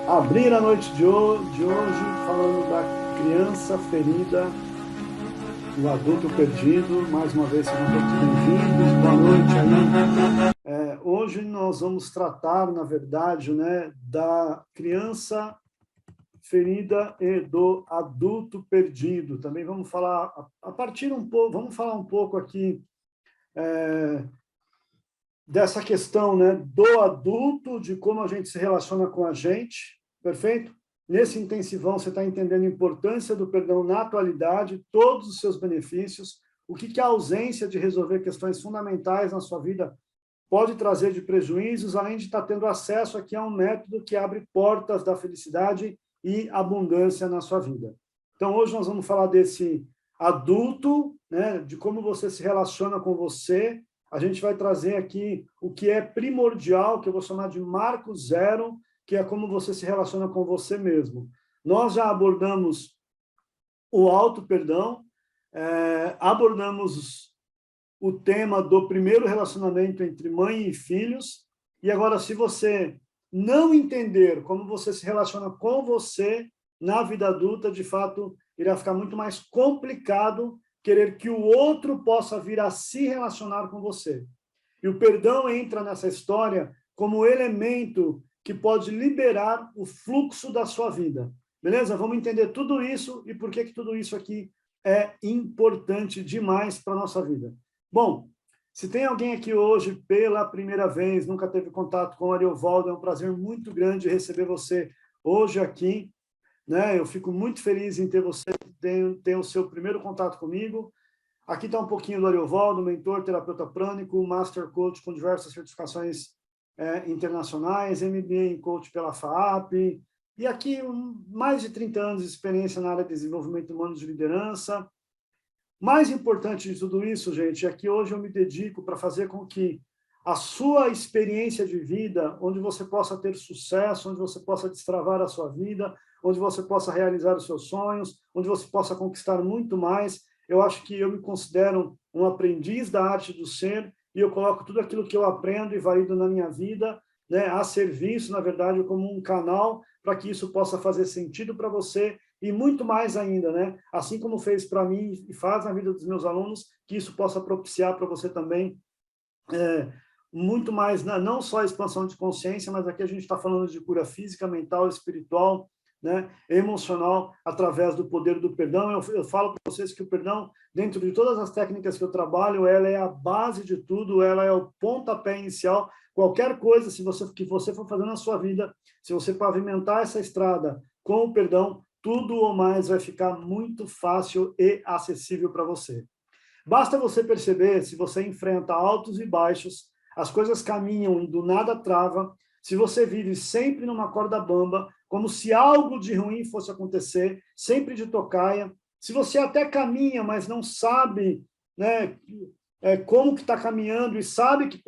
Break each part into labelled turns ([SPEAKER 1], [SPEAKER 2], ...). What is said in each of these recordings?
[SPEAKER 1] Abrir a noite de hoje falando da criança ferida, o adulto perdido. Mais uma vez, sejam todos bem-vindos. Boa noite aí. Hoje nós vamos tratar, na verdade, né, da criança ferida e do adulto perdido. Também vamos falar vamos falar um pouco aqui dessa questão, né, do adulto, de como a gente se relaciona com a gente, perfeito? Nesse intensivão você está entendendo a importância do perdão na atualidade, todos os seus benefícios, o que a ausência de resolver questões fundamentais na sua vida pode trazer de prejuízos, além de estar tendo acesso aqui a um método que abre portas da felicidade e abundância na sua vida. Então, hoje nós vamos falar desse adulto, né, de como você se relaciona com você. A gente vai trazer aqui o que é primordial, que eu vou chamar de marco zero, que é como você se relaciona com você mesmo. Nós já abordamos o auto-perdão, abordamos o tema do primeiro relacionamento entre mãe e filhos, e agora, se você não entender como você se relaciona com você na vida adulta, de fato, irá ficar muito mais complicado querer que o outro possa vir a se relacionar com você. E o perdão entra nessa história como elemento que pode liberar o fluxo da sua vida. Beleza? Vamos entender tudo isso e por que tudo isso aqui é importante demais para a nossa vida. Bom, se tem alguém aqui hoje pela primeira vez, nunca teve contato com o Ariovaldo, é um prazer muito grande receber você hoje aqui, né? Eu fico muito feliz em ter você, ter o seu primeiro contato comigo. Aqui está um pouquinho do Ariovaldo, mentor, terapeuta prânico, master coach com diversas certificações internacionais, MBA em coach pela FAAP, e aqui mais de 30 anos de experiência na área de desenvolvimento humano de liderança. Mais importante de tudo isso, gente, é que hoje eu me dedico para fazer com que a sua experiência de vida, onde você possa ter sucesso, onde você possa destravar a sua vida, onde você possa realizar os seus sonhos, onde você possa conquistar muito mais. Eu acho que eu me considero um aprendiz da arte do ser e eu coloco tudo aquilo que eu aprendo e valido na minha vida, né, a serviço, na verdade, como um canal para que isso possa fazer sentido para você e muito mais ainda, né? Assim como fez para mim e faz na vida dos meus alunos, que isso possa propiciar para você também muito mais, não só a expansão de consciência, mas aqui a gente está falando de cura física, mental, espiritual, né, emocional, através do poder do perdão. Eu falo para vocês que o perdão, dentro de todas as técnicas que eu trabalho, ela é a base de tudo, ela é o pontapé inicial. Qualquer coisa que você for fazer na sua vida, se você pavimentar essa estrada com o perdão, tudo ou mais vai ficar muito fácil e acessível para você. Basta você perceber, se você enfrenta altos e baixos, as coisas caminham e do nada trava, se você vive sempre numa corda bamba, como se algo de ruim fosse acontecer, sempre de tocaia, se você até caminha, mas não sabe, né, como que está caminhando e sabe que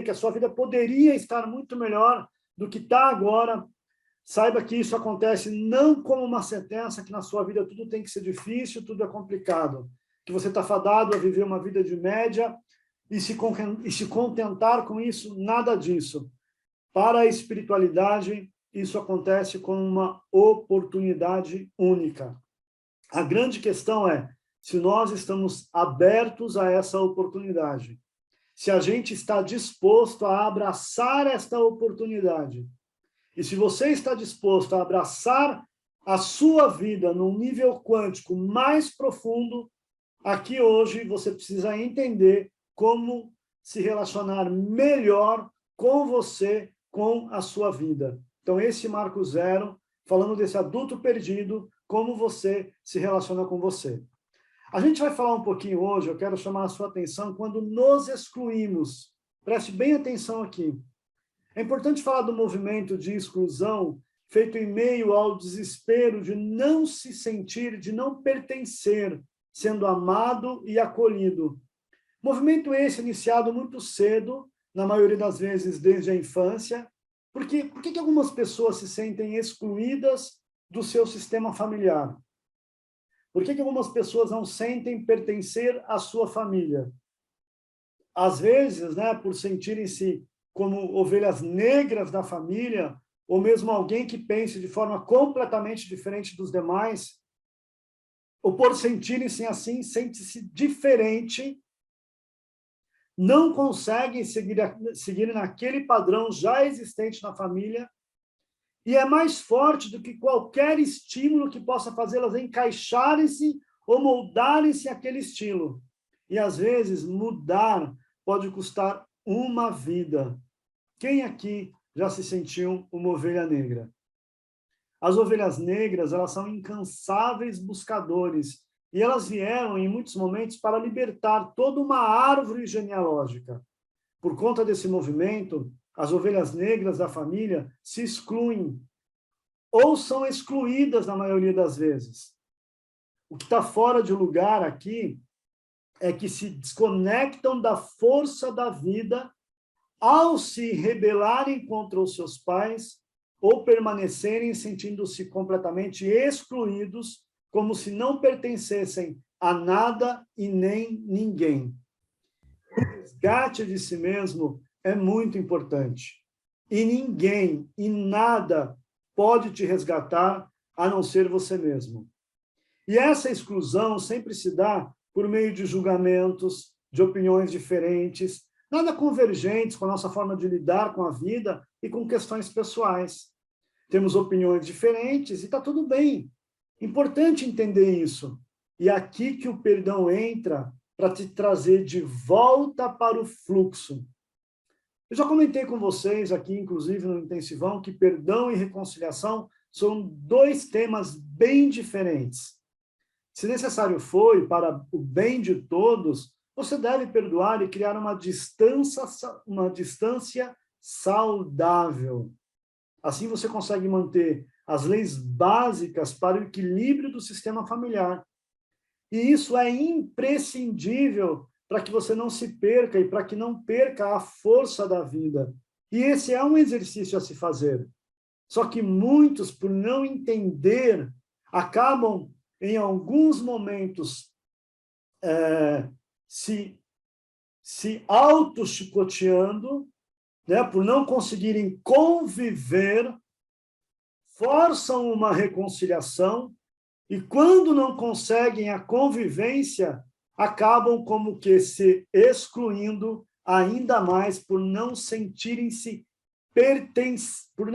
[SPEAKER 1] a sua vida poderia estar muito melhor do que está agora, saiba que isso acontece não como uma sentença, que na sua vida tudo tem que ser difícil, tudo é complicado, que você está fadado a viver uma vida de média e se contentar com isso, nada disso. Para a espiritualidade, isso acontece como uma oportunidade única. A grande questão é se nós estamos abertos a essa oportunidade, se a gente está disposto a abraçar esta oportunidade. E se você está disposto a abraçar a sua vida num nível quântico mais profundo, aqui hoje você precisa entender como se relacionar melhor com você, com a sua vida. Então, esse marco zero, falando desse adulto perdido, como você se relaciona com você. A gente vai falar um pouquinho hoje, eu quero chamar a sua atenção, quando nos excluímos. Preste bem atenção aqui. É importante falar do movimento de exclusão feito em meio ao desespero de não se sentir, de não pertencer, sendo amado e acolhido. Movimento esse iniciado muito cedo, na maioria das vezes desde a infância. Por que algumas pessoas se sentem excluídas do seu sistema familiar? Por que algumas pessoas não sentem pertencer à sua família? Às vezes, né, por sentirem-se como ovelhas negras da família, ou mesmo alguém que pense de forma completamente diferente dos demais, ou por sentirem-se assim, sente-se diferente, não conseguem seguir naquele padrão já existente na família, e é mais forte do que qualquer estímulo que possa fazê-las encaixarem-se ou moldarem-se àquele estilo. E, às vezes, mudar pode custar uma vida. Quem aqui já se sentiu uma ovelha negra? As ovelhas negras, elas são incansáveis buscadores, e elas vieram, em muitos momentos, para libertar toda uma árvore genealógica. Por conta desse movimento, as ovelhas negras da família se excluem, ou são excluídas na maioria das vezes. O que está fora de lugar aqui é que se desconectam da força da vida ao se rebelarem contra os seus pais ou permanecerem sentindo-se completamente excluídos, como se não pertencessem a nada e nem ninguém. O resgate de si mesmo é muito importante. E ninguém e nada pode te resgatar a não ser você mesmo. E essa exclusão sempre se dá por meio de julgamentos, de opiniões diferentes, nada convergentes com a nossa forma de lidar com a vida e com questões pessoais. Temos opiniões diferentes e está tudo bem. Importante entender isso. E é aqui que o perdão entra para te trazer de volta para o fluxo. Eu já comentei com vocês aqui, inclusive no Intensivão, que perdão e reconciliação são dois temas bem diferentes. Se necessário for, e para o bem de todos, você deve perdoar e criar uma distância saudável. Assim você consegue manter as leis básicas para o equilíbrio do sistema familiar. E isso é imprescindível para que você não se perca e para que não perca a força da vida. E esse é um exercício a se fazer. Só que muitos, por não entender, acabam, em alguns momentos, se auto-chicoteando, né, por não conseguirem conviver, forçam uma reconciliação, e quando não conseguem a convivência, acabam como que se excluindo ainda mais por não sentirem-se por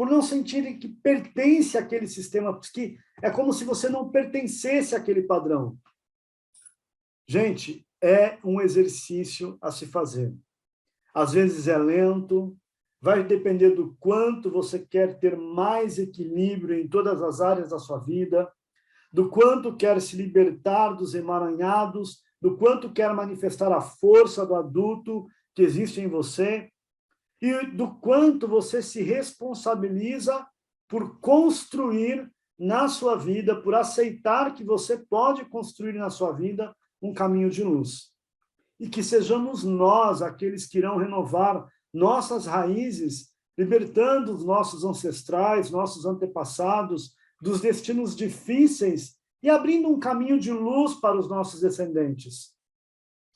[SPEAKER 1] não sentirem que pertence àquele sistema, que é como se você não pertencesse àquele padrão. Gente, é um exercício a se fazer. Às vezes é lento, vai depender do quanto você quer ter mais equilíbrio em todas as áreas da sua vida, do quanto quer se libertar dos emaranhados, do quanto quer manifestar a força do adulto que existe em você, e do quanto você se responsabiliza por construir na sua vida, por aceitar que você pode construir na sua vida um caminho de luz. E que sejamos nós aqueles que irão renovar nossas raízes, libertando os nossos ancestrais, nossos antepassados, dos destinos difíceis e abrindo um caminho de luz para os nossos descendentes.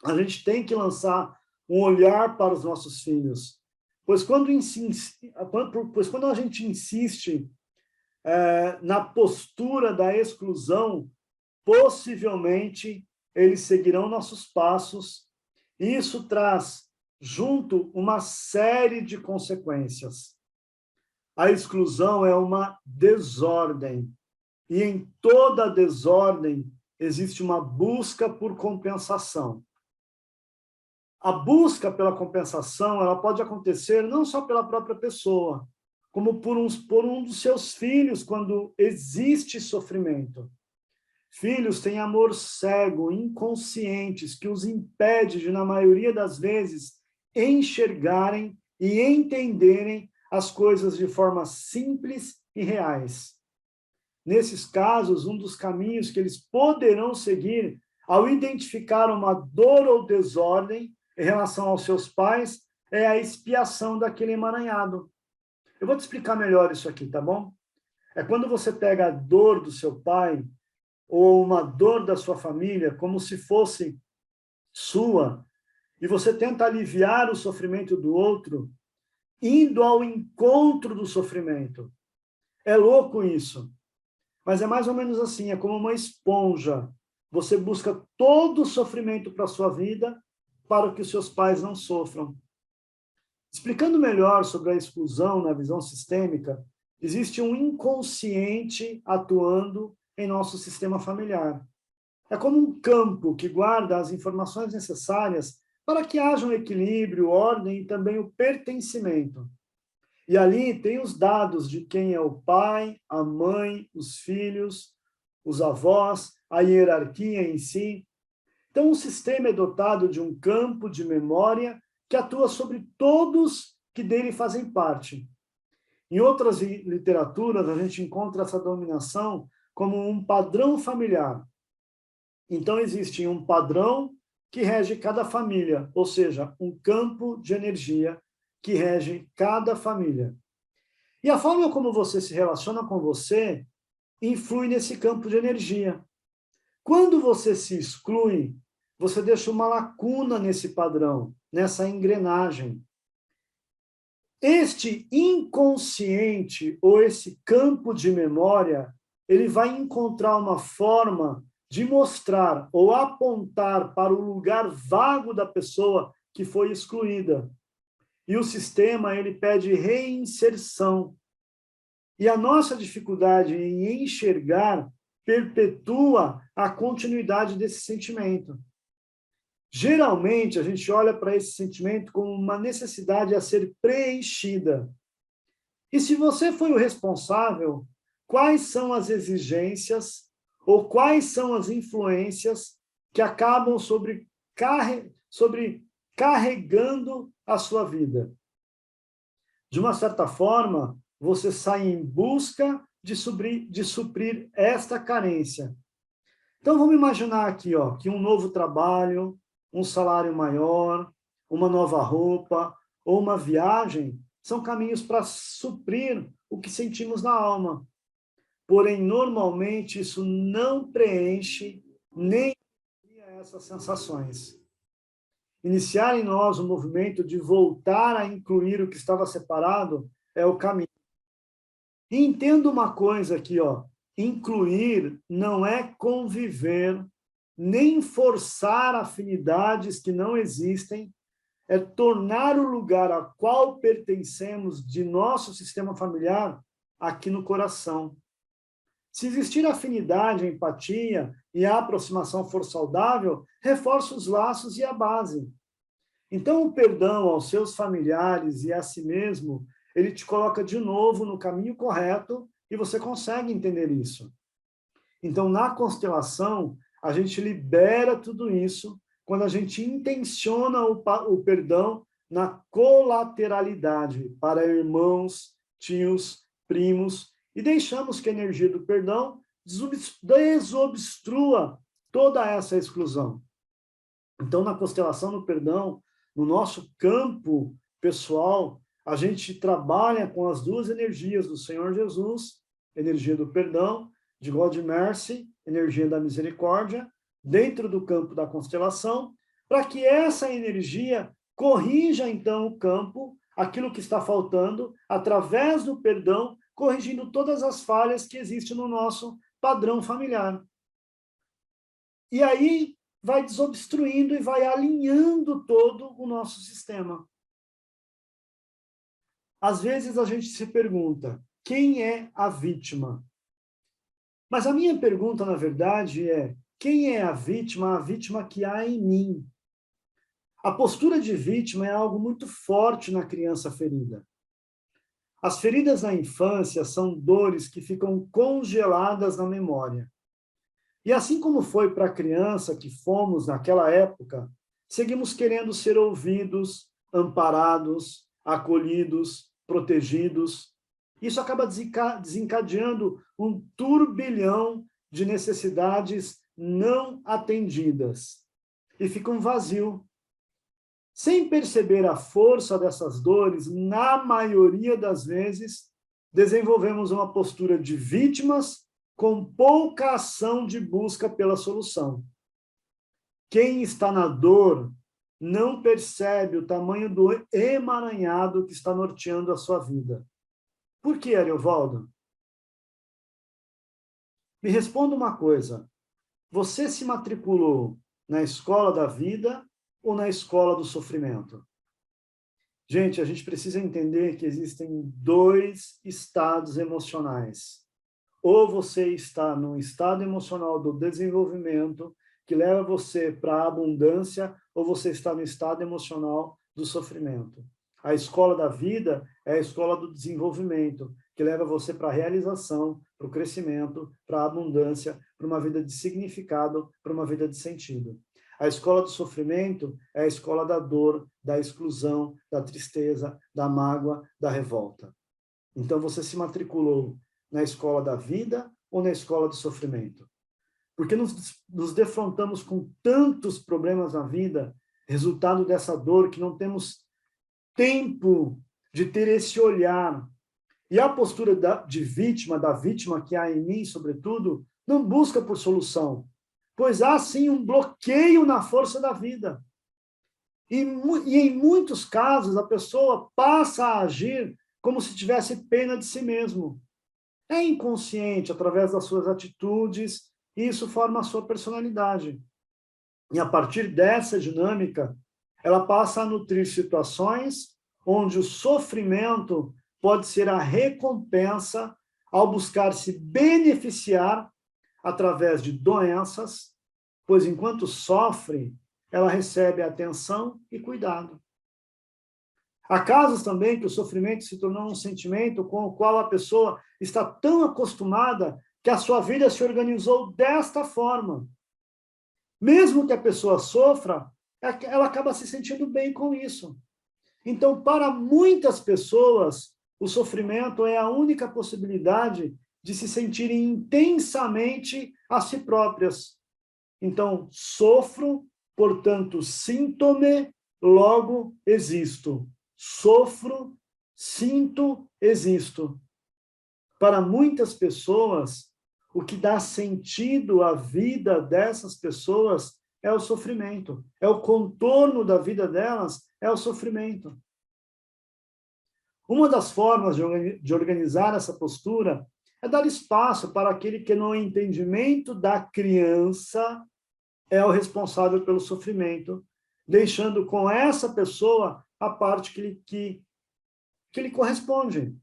[SPEAKER 1] A gente tem que lançar um olhar para os nossos filhos, pois quando a gente insiste na postura da exclusão, possivelmente eles seguirão nossos passos, e isso traz junto uma série de consequências. A exclusão é uma desordem, e em toda desordem existe uma busca por compensação. A busca pela compensação, ela pode acontecer não só pela própria pessoa, como por um dos seus filhos, quando existe sofrimento. Filhos têm amor cego, inconscientes, que os impede de, na maioria das vezes, enxergarem e entenderem as coisas de forma simples e reais. Nesses casos, um dos caminhos que eles poderão seguir ao identificar uma dor ou desordem em relação aos seus pais é a expiação daquele emaranhado. Eu vou te explicar melhor isso aqui, tá bom? É quando você pega a dor do seu pai ou uma dor da sua família como se fosse sua, e você tenta aliviar o sofrimento do outro, indo ao encontro do sofrimento. É louco isso, mas é mais ou menos assim, é como uma esponja. Você busca todo o sofrimento para a sua vida para que os seus pais não sofram. Explicando melhor sobre a exclusão na visão sistêmica, existe um inconsciente atuando em nosso sistema familiar. É como um campo que guarda as informações necessárias para que haja um equilíbrio, ordem e também o pertencimento. E ali tem os dados de quem é o pai, a mãe, os filhos, os avós, a hierarquia em si. Então, o sistema é dotado de um campo de memória que atua sobre todos que dele fazem parte. Em outras literaturas, a gente encontra essa dominação como um padrão familiar. Então, existe um padrão que rege cada família, ou seja, um campo de energia que rege cada família. E a forma como você se relaciona com você influi nesse campo de energia. Quando você se exclui, você deixa uma lacuna nesse padrão, nessa engrenagem. Este inconsciente, ou esse campo de memória, ele vai encontrar uma forma de mostrar ou apontar para o lugar vago da pessoa que foi excluída. E o sistema, ele pede reinserção. E a nossa dificuldade em enxergar perpetua a continuidade desse sentimento. Geralmente, a gente olha para esse sentimento como uma necessidade a ser preenchida. E se você foi o responsável, quais são as exigências ou quais são as influências que acabam carregando a sua vida? De uma certa forma, você sai em busca de suprir esta carência. Então, vamos imaginar aqui, que um novo trabalho, um salário maior, uma nova roupa ou uma viagem são caminhos para suprir o que sentimos na alma. Porém, normalmente, isso não preenche nem essas sensações. Iniciar em nós o movimento de voltar a incluir o que estava separado é o caminho. E entenda uma coisa aqui, incluir não é conviver, nem forçar afinidades que não existem, é tornar o lugar a qual pertencemos de nosso sistema familiar aqui no coração. Se existir afinidade, empatia e a aproximação for saudável, reforça os laços e a base. Então, o perdão aos seus familiares e a si mesmo, ele te coloca de novo no caminho correto e você consegue entender isso. Então, na constelação, a gente libera tudo isso quando a gente intenciona o perdão na colateralidade para irmãos, tios, primos, e deixamos que a energia do perdão desobstrua toda essa exclusão. Então, na constelação do perdão, no nosso campo pessoal, a gente trabalha com as duas energias do Senhor Jesus, energia do perdão, de God Mercy, energia da misericórdia, dentro do campo da constelação, para que essa energia corrija, então, o campo, aquilo que está faltando, através do perdão, corrigindo todas as falhas que existem no nosso padrão familiar. E aí vai desobstruindo e vai alinhando todo o nosso sistema. Às vezes a gente se pergunta, quem é a vítima? Mas a minha pergunta, na verdade, é, quem é a vítima que há em mim? A postura de vítima é algo muito forte na criança ferida. As feridas na infância são dores que ficam congeladas na memória. E assim como foi para a criança que fomos naquela época, seguimos querendo ser ouvidos, amparados, acolhidos, protegidos. Isso acaba desencadeando um turbilhão de necessidades não atendidas. E fica um vazio. Sem perceber a força dessas dores, na maioria das vezes, desenvolvemos uma postura de vítimas com pouca ação de busca pela solução. Quem está na dor não percebe o tamanho do emaranhado que está norteando a sua vida. Por que, Ariovaldo? Me responda uma coisa. Você se matriculou na escola da vida ou na escola do sofrimento? Gente, a gente precisa entender que existem dois estados emocionais. Ou você está no estado emocional do desenvolvimento, que leva você para a abundância, ou você está no estado emocional do sofrimento. A escola da vida é a escola do desenvolvimento, que leva você para a realização, para o crescimento, para a abundância, para uma vida de significado, para uma vida de sentido. A escola do sofrimento é a escola da dor, da exclusão, da tristeza, da mágoa, da revolta. Então, você se matriculou na escola da vida ou na escola do sofrimento? Porque nos defrontamos com tantos problemas na vida, resultado dessa dor, que não temos tempo de ter esse olhar. E a postura de vítima, da vítima que há em mim, sobretudo, não busca por solução, pois há, sim, um bloqueio na força da vida. E em muitos casos, a pessoa passa a agir como se tivesse pena de si mesmo. É inconsciente, através das suas atitudes, e isso forma a sua personalidade. E a partir dessa dinâmica, ela passa a nutrir situações onde o sofrimento pode ser a recompensa ao buscar se beneficiar através de doenças, pois enquanto sofre, ela recebe atenção e cuidado. Há casos também que o sofrimento se tornou um sentimento com o qual a pessoa está tão acostumada que a sua vida se organizou desta forma. Mesmo que a pessoa sofra, ela acaba se sentindo bem com isso. Então, para muitas pessoas, o sofrimento é a única possibilidade de se sentirem intensamente a si próprias. Então, sofro, portanto, síntome, logo existo. Sofro, sinto, existo. Para muitas pessoas, o que dá sentido à vida dessas pessoas é o sofrimento. É o contorno da vida delas, é o sofrimento. Uma das formas de organizar essa postura é dar espaço para aquele que, no entendimento da criança, é o responsável pelo sofrimento, deixando com essa pessoa a parte que lhe corresponde.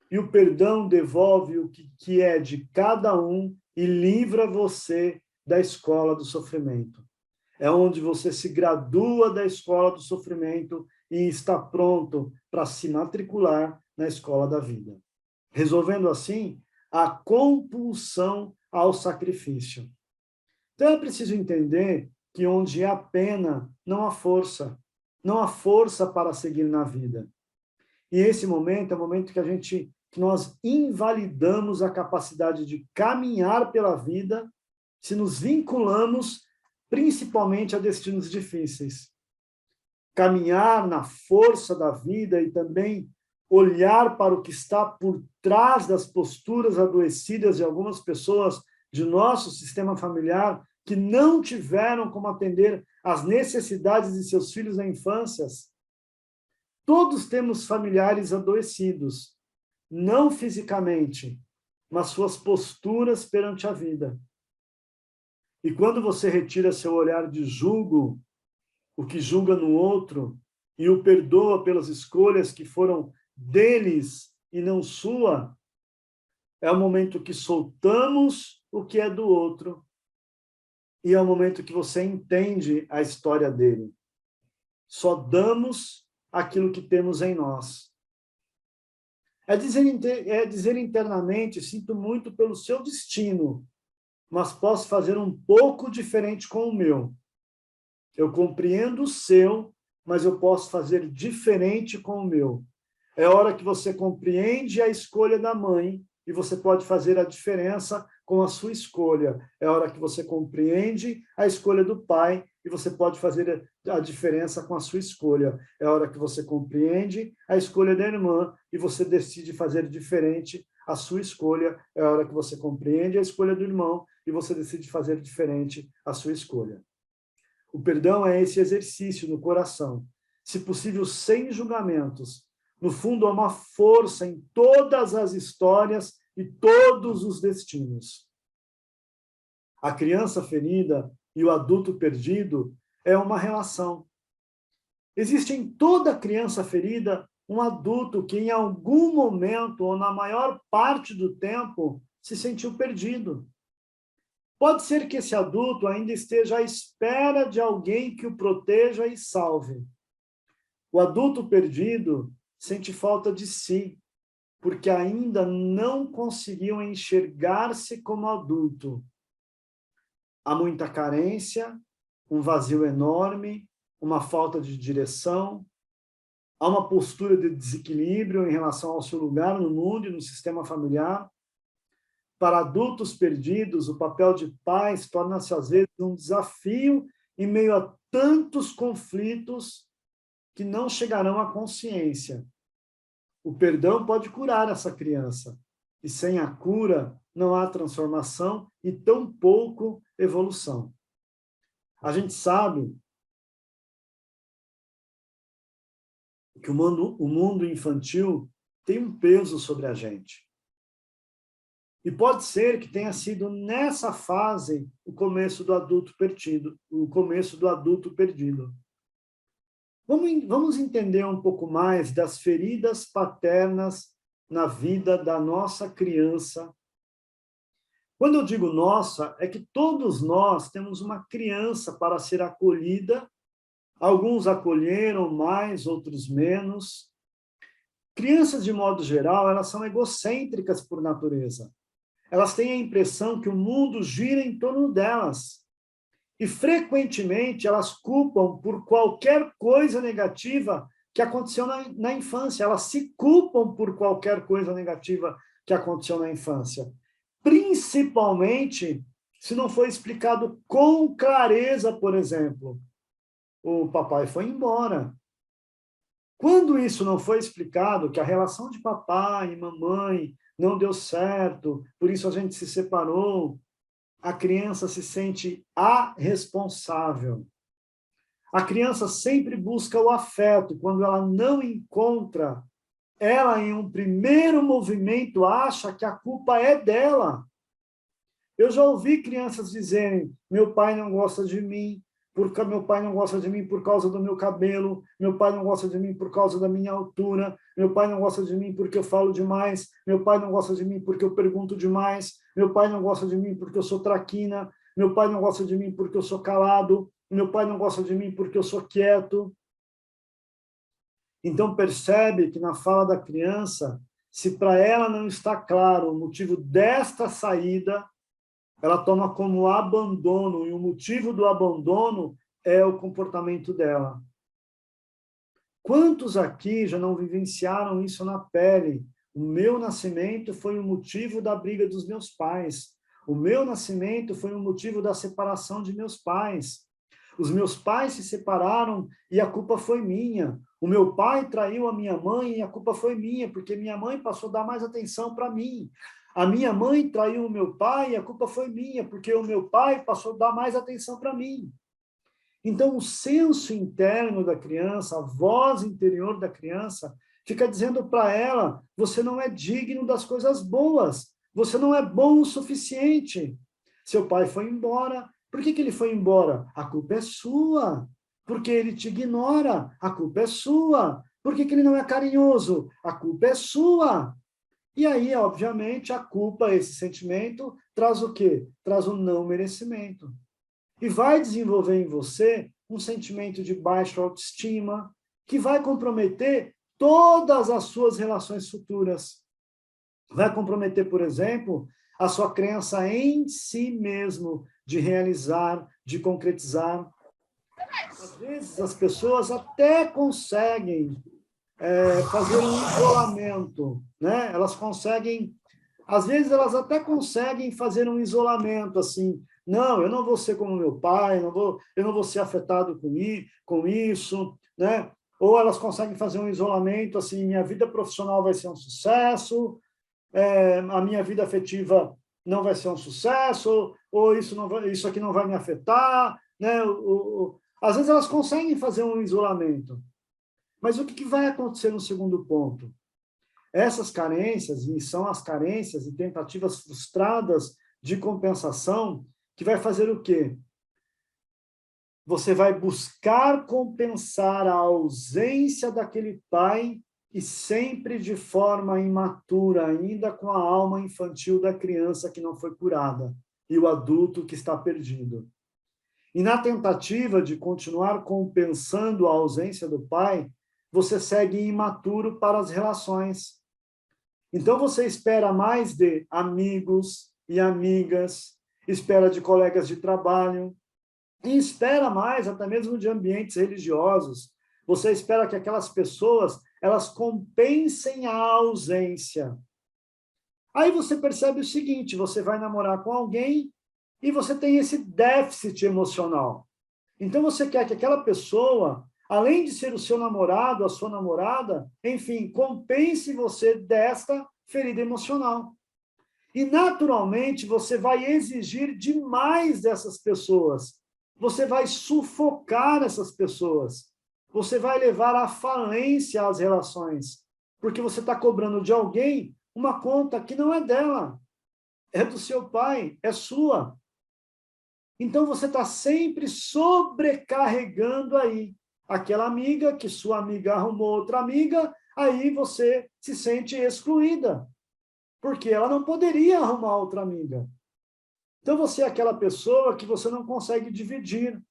[SPEAKER 1] E o perdão devolve o que é de cada um e livra você da escola do sofrimento. É onde você se gradua da escola do sofrimento e está pronto para se matricular na escola da vida. Resolvendo assim a compulsão ao sacrifício. Então é preciso entender que onde há pena, não há força. Não há força para seguir na vida. E esse momento é o momento que nós invalidamos a capacidade de caminhar pela vida se nos vinculamos principalmente a destinos difíceis. Caminhar na força da vida e também olhar para o que está por trás das posturas adoecidas de algumas pessoas de nosso sistema familiar que não tiveram como atender às necessidades de seus filhos na infância. Todos temos familiares adoecidos, não fisicamente, mas suas posturas perante a vida. E quando você retira seu olhar de julgo, o que julga no outro, e o perdoa pelas escolhas que foram deles e não sua, é o momento que soltamos o que é do outro, e é o momento que você entende a história dele. Só damos aquilo que temos em nós. É dizer internamente, sinto muito pelo seu destino, mas posso fazer um pouco diferente com o meu. Eu compreendo o seu, mas eu posso fazer diferente com o meu. É hora que você compreende a escolha da mãe e você pode fazer a diferença com a sua escolha. É hora que você compreende a escolha do pai e você pode fazer a diferença com a sua escolha. É hora que você compreende a escolha da irmã e você decide fazer diferente a sua escolha. É hora que você compreende a escolha do irmão e você decide fazer diferente a sua escolha. O perdão é esse exercício no coração, se possível sem julgamentos. No fundo, há uma força em todas as histórias e todos os destinos. A criança ferida e o adulto perdido é uma relação. Existe em toda criança ferida um adulto que em algum momento, ou na maior parte do tempo, se sentiu perdido. Pode ser que esse adulto ainda esteja à espera de alguém que o proteja e salve. O adulto perdido sente falta de si, porque ainda não conseguiu enxergar-se como adulto. Há muita carência, um vazio enorme, uma falta de direção, há uma postura de desequilíbrio em relação ao seu lugar no mundo e no sistema familiar. Para adultos perdidos, o papel de pais torna-se, às vezes, um desafio em meio a tantos conflitos que não chegarão à consciência. O perdão pode curar essa criança, e sem a cura não há transformação e tampouco evolução. A gente sabe que o mundo infantil tem um peso sobre a gente. E pode ser que tenha sido nessa fase o começo do adulto perdido, Vamos entender um pouco mais das feridas paternas na vida da nossa criança. Quando eu digo nossa, é que todos nós temos uma criança para ser acolhida. Alguns acolheram mais, outros menos. Crianças, de modo geral, elas são egocêntricas por natureza. Elas têm a impressão que o mundo gira em torno delas. E, frequentemente, elas culpam por qualquer coisa negativa que aconteceu na infância. Elas se culpam por qualquer coisa negativa que aconteceu na infância. Principalmente se não foi explicado com clareza, por exemplo. O papai foi embora. Quando isso não foi explicado, que a relação de papai e mamãe não deu certo, por isso a gente se separou, a criança se sente irresponsável. A criança sempre busca o afeto. Quando ela não encontra, ela, em um primeiro movimento, acha que a culpa é dela. Eu já ouvi crianças dizerem: meu pai não gosta de mim, porque meu pai não gosta de mim por causa do meu cabelo, meu pai não gosta de mim por causa da minha altura, meu pai não gosta de mim porque eu falo demais, meu pai não gosta de mim porque eu pergunto demais, meu pai não gosta de mim porque eu sou traquina, meu pai não gosta de mim porque eu sou calado, meu pai não gosta de mim porque eu sou quieto. Então, percebe que na fala da criança, se para ela não está claro o motivo desta saída, ela toma como abandono, e o motivo do abandono é o comportamento dela. Quantos aqui já não vivenciaram isso na pele? O meu nascimento foi o motivo da briga dos meus pais. O meu nascimento foi o motivo da separação de meus pais. Os meus pais se separaram e a culpa foi minha. O meu pai traiu a minha mãe e a culpa foi minha, porque minha mãe passou a dar mais atenção para mim. A minha mãe traiu o meu pai e a culpa foi minha, porque o meu pai passou a dar mais atenção para mim. Então, o senso interno da criança, a voz interior da criança, fica dizendo para ela: você não é digno das coisas boas, você não é bom o suficiente. Seu pai foi embora. Por que ele foi embora? A culpa é sua. Porque ele te ignora? A culpa é sua. Por que ele não é carinhoso? A culpa é sua. E aí, obviamente, a culpa, esse sentimento, traz o quê? Traz o não merecimento. E vai desenvolver em você um sentimento de baixa autoestima, que vai comprometer todas as suas relações futuras. Vai comprometer, por exemplo, a sua crença em si mesmo, de realizar, de concretizar. Às vezes, as pessoas até conseguem fazer um isolamento, né? Elas conseguem, às vezes elas até conseguem fazer um isolamento, assim: não, eu não vou ser como meu pai, eu não vou ser afetado com isso, né? Ou elas conseguem fazer um isolamento, assim: minha vida profissional vai ser um sucesso, a minha vida afetiva não vai ser um sucesso, ou isso aqui não vai me afetar, né? Às vezes elas conseguem fazer um isolamento. Mas o que vai acontecer no segundo ponto? Essas carências, e são as carências e tentativas frustradas de compensação, que vai fazer o quê? Você vai buscar compensar a ausência daquele pai e sempre de forma imatura, ainda com a alma infantil da criança que não foi curada e o adulto que está perdido. E na tentativa de continuar compensando a ausência do pai, você segue imaturo para as relações. Então você espera mais de amigos e amigas, espera de colegas de trabalho, e espera mais até mesmo de ambientes religiosos. Você espera que aquelas pessoas, elas compensem a ausência. Aí você percebe o seguinte, você vai namorar com alguém e você tem esse déficit emocional. Então você quer que aquela pessoa, além de ser o seu namorado, a sua namorada, enfim, compense você desta ferida emocional. E naturalmente você vai exigir demais dessas pessoas. Você vai sufocar essas pessoas. Você vai levar à falência as relações, porque você está cobrando de alguém uma conta que não é dela, é do seu pai, é sua. Então você está sempre sobrecarregando aí aquela amiga, que sua amiga arrumou outra amiga, aí você se sente excluída, porque ela não poderia arrumar outra amiga. Então você é aquela pessoa que você não consegue dividir.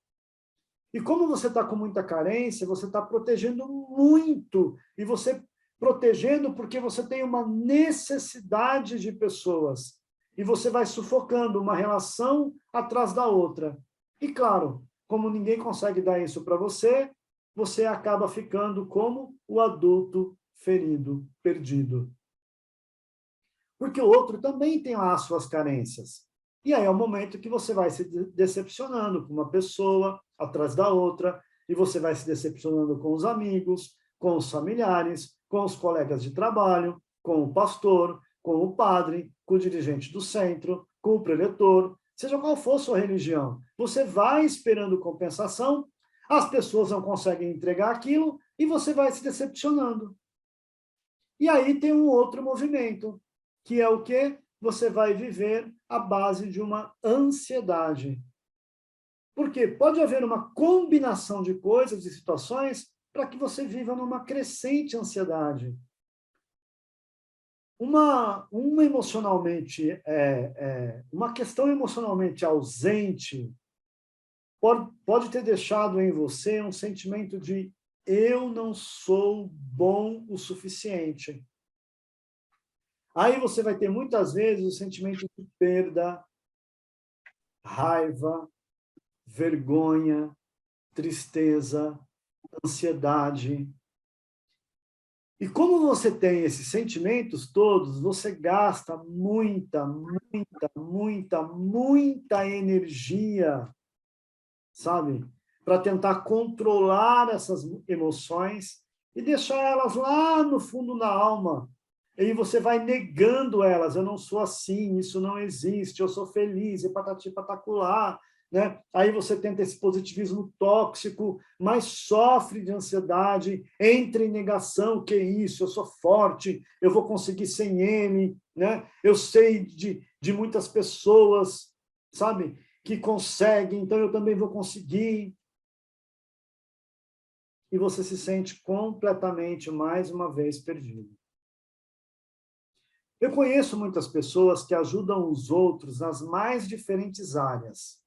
[SPEAKER 1] E como você está com muita carência, você está protegendo muito, e você protegendo porque você tem uma necessidade de pessoas, e você vai sufocando uma relação atrás da outra. E claro, como ninguém consegue dar isso para você, você acaba ficando como o adulto ferido, perdido. Porque o outro também tem lá as suas carências. E aí é o momento que você vai se decepcionando com uma pessoa atrás da outra, e você vai se decepcionando com os amigos, com os familiares, com os colegas de trabalho, com o pastor, com o padre, com o dirigente do centro, com o preletor, seja qual for sua religião. Você vai esperando compensação, as pessoas não conseguem entregar aquilo, e você vai se decepcionando. E aí tem um outro movimento, que é o quê? Você vai viver à base de uma ansiedade. Porque pode haver uma combinação de coisas e situações para que você viva numa crescente ansiedade. Uma questão emocionalmente ausente pode ter deixado em você um sentimento de eu não sou bom o suficiente. Aí você vai ter muitas vezes o sentimento de perda, raiva, vergonha, tristeza, ansiedade. E como você tem esses sentimentos todos, você gasta muita energia, sabe? Para tentar controlar essas emoções e deixar elas lá no fundo da alma. E você vai negando elas, eu não sou assim, isso não existe, eu sou feliz, e patati pataculá, né? Aí você tenta esse positivismo tóxico, mas sofre de ansiedade, entra em negação, que isso, eu sou forte, eu vou conseguir sem ele, né? Eu sei de muitas pessoas, sabe, que conseguem, então eu também vou conseguir. E você se sente completamente, mais uma vez, perdido. Eu conheço muitas pessoas que ajudam os outros nas mais diferentes áreas.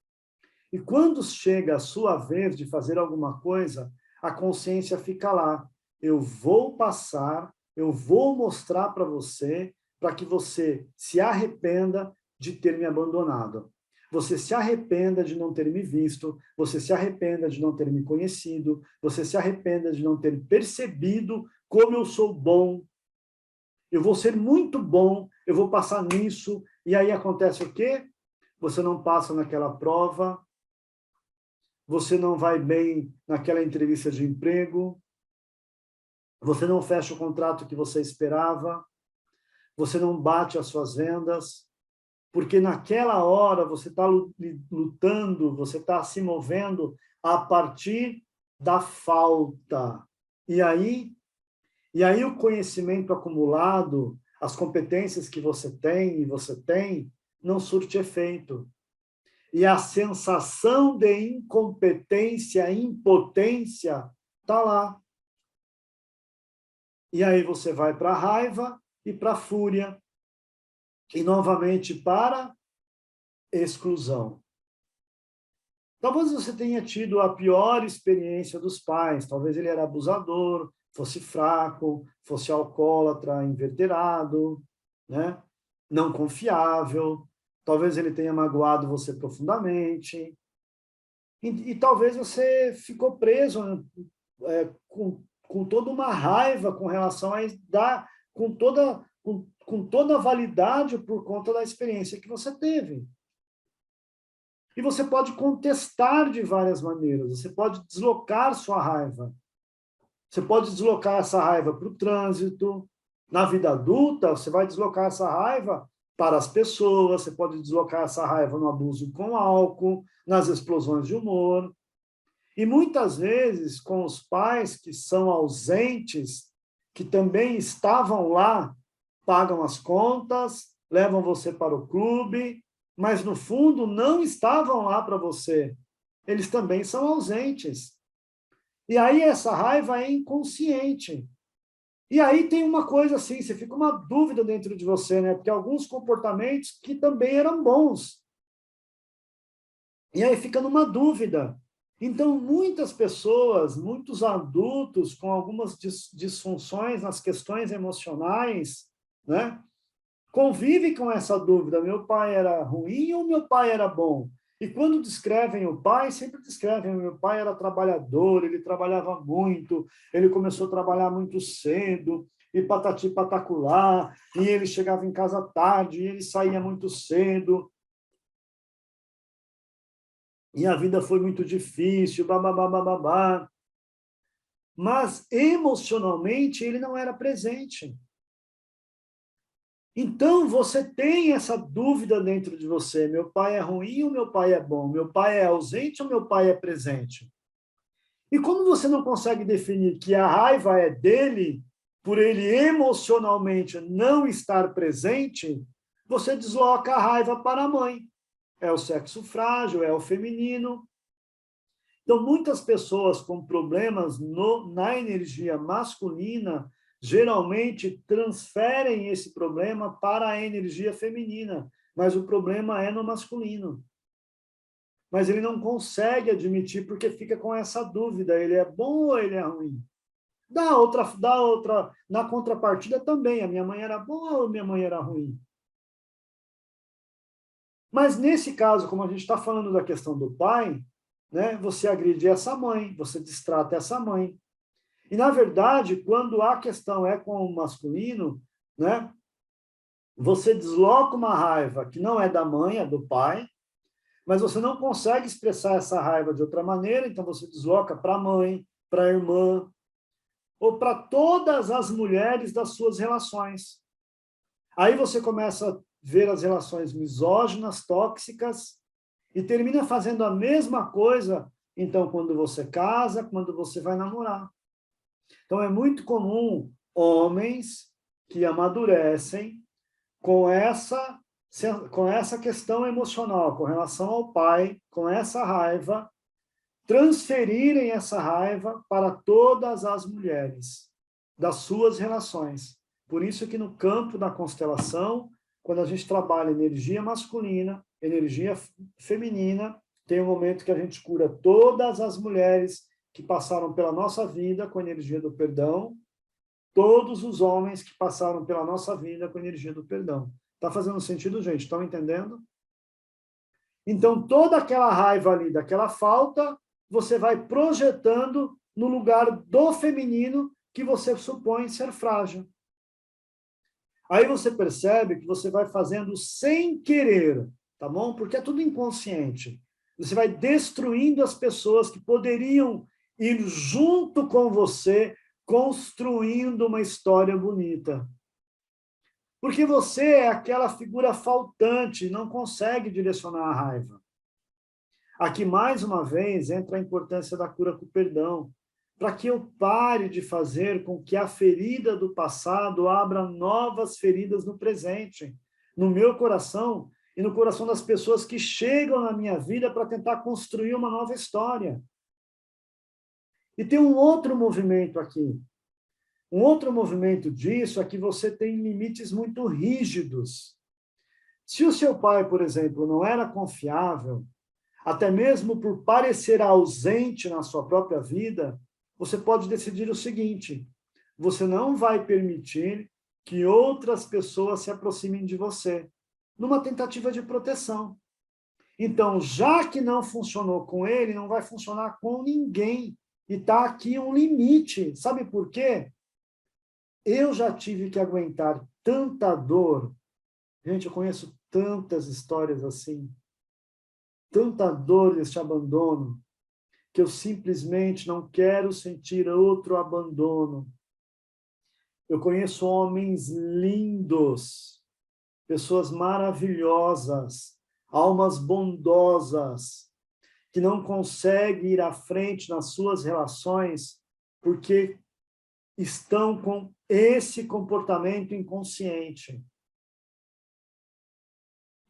[SPEAKER 1] E quando chega a sua vez de fazer alguma coisa, a consciência fica lá. Eu vou passar, eu vou mostrar para você, para que você se arrependa de ter me abandonado. Você se arrependa de não ter me visto, você se arrependa de não ter me conhecido, você se arrependa de não ter percebido como eu sou bom. Eu vou ser muito bom, eu vou passar nisso, e aí acontece o quê? Você não passa naquela prova, você não vai bem naquela entrevista de emprego, você não fecha o contrato que você esperava, você não bate as suas vendas, porque naquela hora você está lutando, você está se movendo a partir da falta. E aí o conhecimento acumulado, as competências que você tem, não surte efeito. E a sensação de incompetência, impotência, está lá. E aí você vai para a raiva e para a fúria, e novamente para exclusão. Talvez você tenha tido a pior experiência dos pais, talvez ele era abusador, fosse fraco, fosse alcoólatra, inveterado, né? Não confiável, talvez ele tenha magoado você profundamente, e talvez você ficou preso com toda uma raiva com relação a com toda a validade por conta da experiência que você teve. E você pode contestar de várias maneiras, você pode deslocar sua raiva. Você pode deslocar essa raiva para o trânsito. Na vida adulta, você vai deslocar essa raiva para as pessoas, você pode deslocar essa raiva no abuso com álcool, nas explosões de humor. E muitas vezes, com os pais que são ausentes, que também estavam lá, pagam as contas, levam você para o clube, mas no fundo não estavam lá para você. Eles também são ausentes. E aí essa raiva é inconsciente. E aí tem uma coisa assim, você fica uma dúvida dentro de você, né? Porque alguns comportamentos que também eram bons. E aí fica numa dúvida. Então, muitas pessoas, muitos adultos com algumas disfunções nas questões emocionais, né? Convivem com essa dúvida, meu pai era ruim ou meu pai era bom? E quando descrevem o pai, sempre descrevem, meu pai era trabalhador, ele trabalhava muito, ele começou a trabalhar muito cedo, e patati pataculá, e ele chegava em casa tarde, e ele saía muito cedo, e a vida foi muito difícil, babá. Mas emocionalmente ele não era presente. Então, você tem essa dúvida dentro de você, meu pai é ruim ou meu pai é bom? Meu pai é ausente ou meu pai é presente? E como você não consegue definir que a raiva é dele, por ele emocionalmente não estar presente, você desloca a raiva para a mãe. É o sexo frágil, é o feminino. Então, muitas pessoas com problemas na energia masculina geralmente transferem esse problema para a energia feminina, mas o problema é no masculino. Mas ele não consegue admitir porque fica com essa dúvida, ele é bom ou ele é ruim? Na contrapartida também, a minha mãe era boa ou minha mãe era ruim? Mas nesse caso, como a gente está falando da questão do pai, né, você agride essa mãe, você distrata essa mãe. E, na verdade, quando a questão é com o masculino, né, você desloca uma raiva que não é da mãe, é do pai, mas você não consegue expressar essa raiva de outra maneira, então você desloca para a mãe, para a irmã, ou para todas as mulheres das suas relações. Aí você começa a ver as relações misóginas, tóxicas, e termina fazendo a mesma coisa, então, quando você casa, quando você vai namorar. Então, é muito comum homens que amadurecem com essa questão emocional, com relação ao pai, com essa raiva, transferirem essa raiva para todas as mulheres das suas relações. Por isso que no campo da constelação, quando a gente trabalha energia masculina, energia feminina, tem um momento que a gente cura todas as mulheres que passaram pela nossa vida com a energia do perdão, todos os homens que passaram pela nossa vida com a energia do perdão. Está fazendo sentido, gente? Estão entendendo? Então, toda aquela raiva ali, daquela falta, você vai projetando no lugar do feminino que você supõe ser frágil. Aí você percebe que você vai fazendo sem querer, tá bom? Porque é tudo inconsciente. Você vai destruindo as pessoas que poderiam ir junto com você, construindo uma história bonita. Porque você é aquela figura faltante, não consegue direcionar a raiva. Aqui, mais uma vez, entra a importância da cura com o perdão, para que eu pare de fazer com que a ferida do passado abra novas feridas no presente, no meu coração e no coração das pessoas que chegam na minha vida para tentar construir uma nova história. E tem um outro movimento aqui. Um outro movimento disso é que você tem limites muito rígidos. Se o seu pai, por exemplo, não era confiável, até mesmo por parecer ausente na sua própria vida, você pode decidir o seguinte: você não vai permitir que outras pessoas se aproximem de você, numa tentativa de proteção. Então, já que não funcionou com ele, não vai funcionar com ninguém. E está aqui um limite. Sabe por quê? Eu já tive que aguentar tanta dor. Gente, eu conheço tantas histórias assim. Tanta dor deste abandono, que eu simplesmente não quero sentir outro abandono. Eu conheço homens lindos, pessoas maravilhosas, almas bondosas, que não conseguem ir à frente nas suas relações porque estão com esse comportamento inconsciente.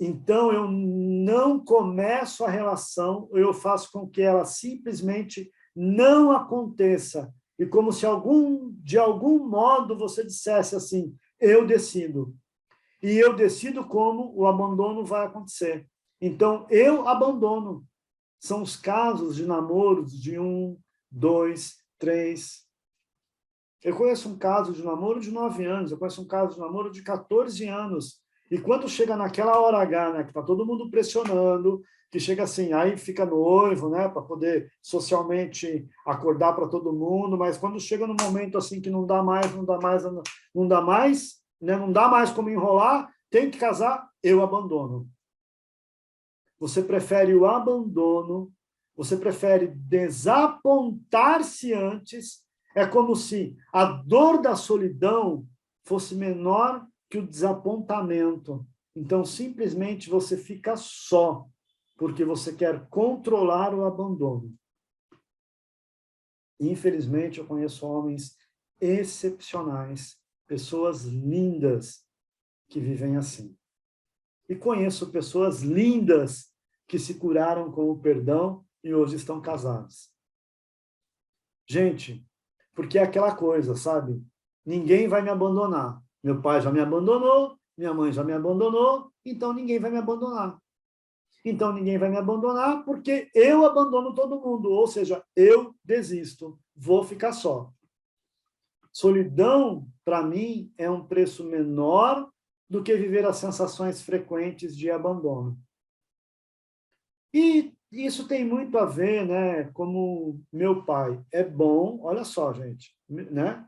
[SPEAKER 1] Então, eu não começo a relação, eu faço com que ela simplesmente não aconteça. E como se de algum modo você dissesse assim, eu decido. E eu decido como o abandono vai acontecer. Então, eu abandono. São os casos de namoros de 1, 2, 3. Eu conheço um caso de namoro de 9 anos, eu conheço um caso de namoro de 14 anos. E quando chega naquela hora H, né, que está todo mundo pressionando, que chega assim, aí fica noivo, né, para poder socialmente acordar para todo mundo, mas quando chega no momento assim que não dá mais, né, não dá mais como enrolar, tem que casar, eu abandono. Você prefere o abandono, você prefere desapontar-se antes, é como se a dor da solidão fosse menor que o desapontamento. Então, simplesmente você fica só, porque você quer controlar o abandono. Infelizmente, eu conheço homens excepcionais, pessoas lindas que vivem assim. E conheço pessoas lindas que se curaram com o perdão e hoje estão casados. Gente, porque é aquela coisa, sabe? Ninguém vai me abandonar. Meu pai já me abandonou, minha mãe já me abandonou, então ninguém vai me abandonar. Então ninguém vai me abandonar porque eu abandono todo mundo, ou seja, eu desisto, vou ficar só. Solidão, para mim, é um preço menor do que viver as sensações frequentes de abandono. E isso tem muito a ver, né, como meu pai é bom, olha só, gente, né?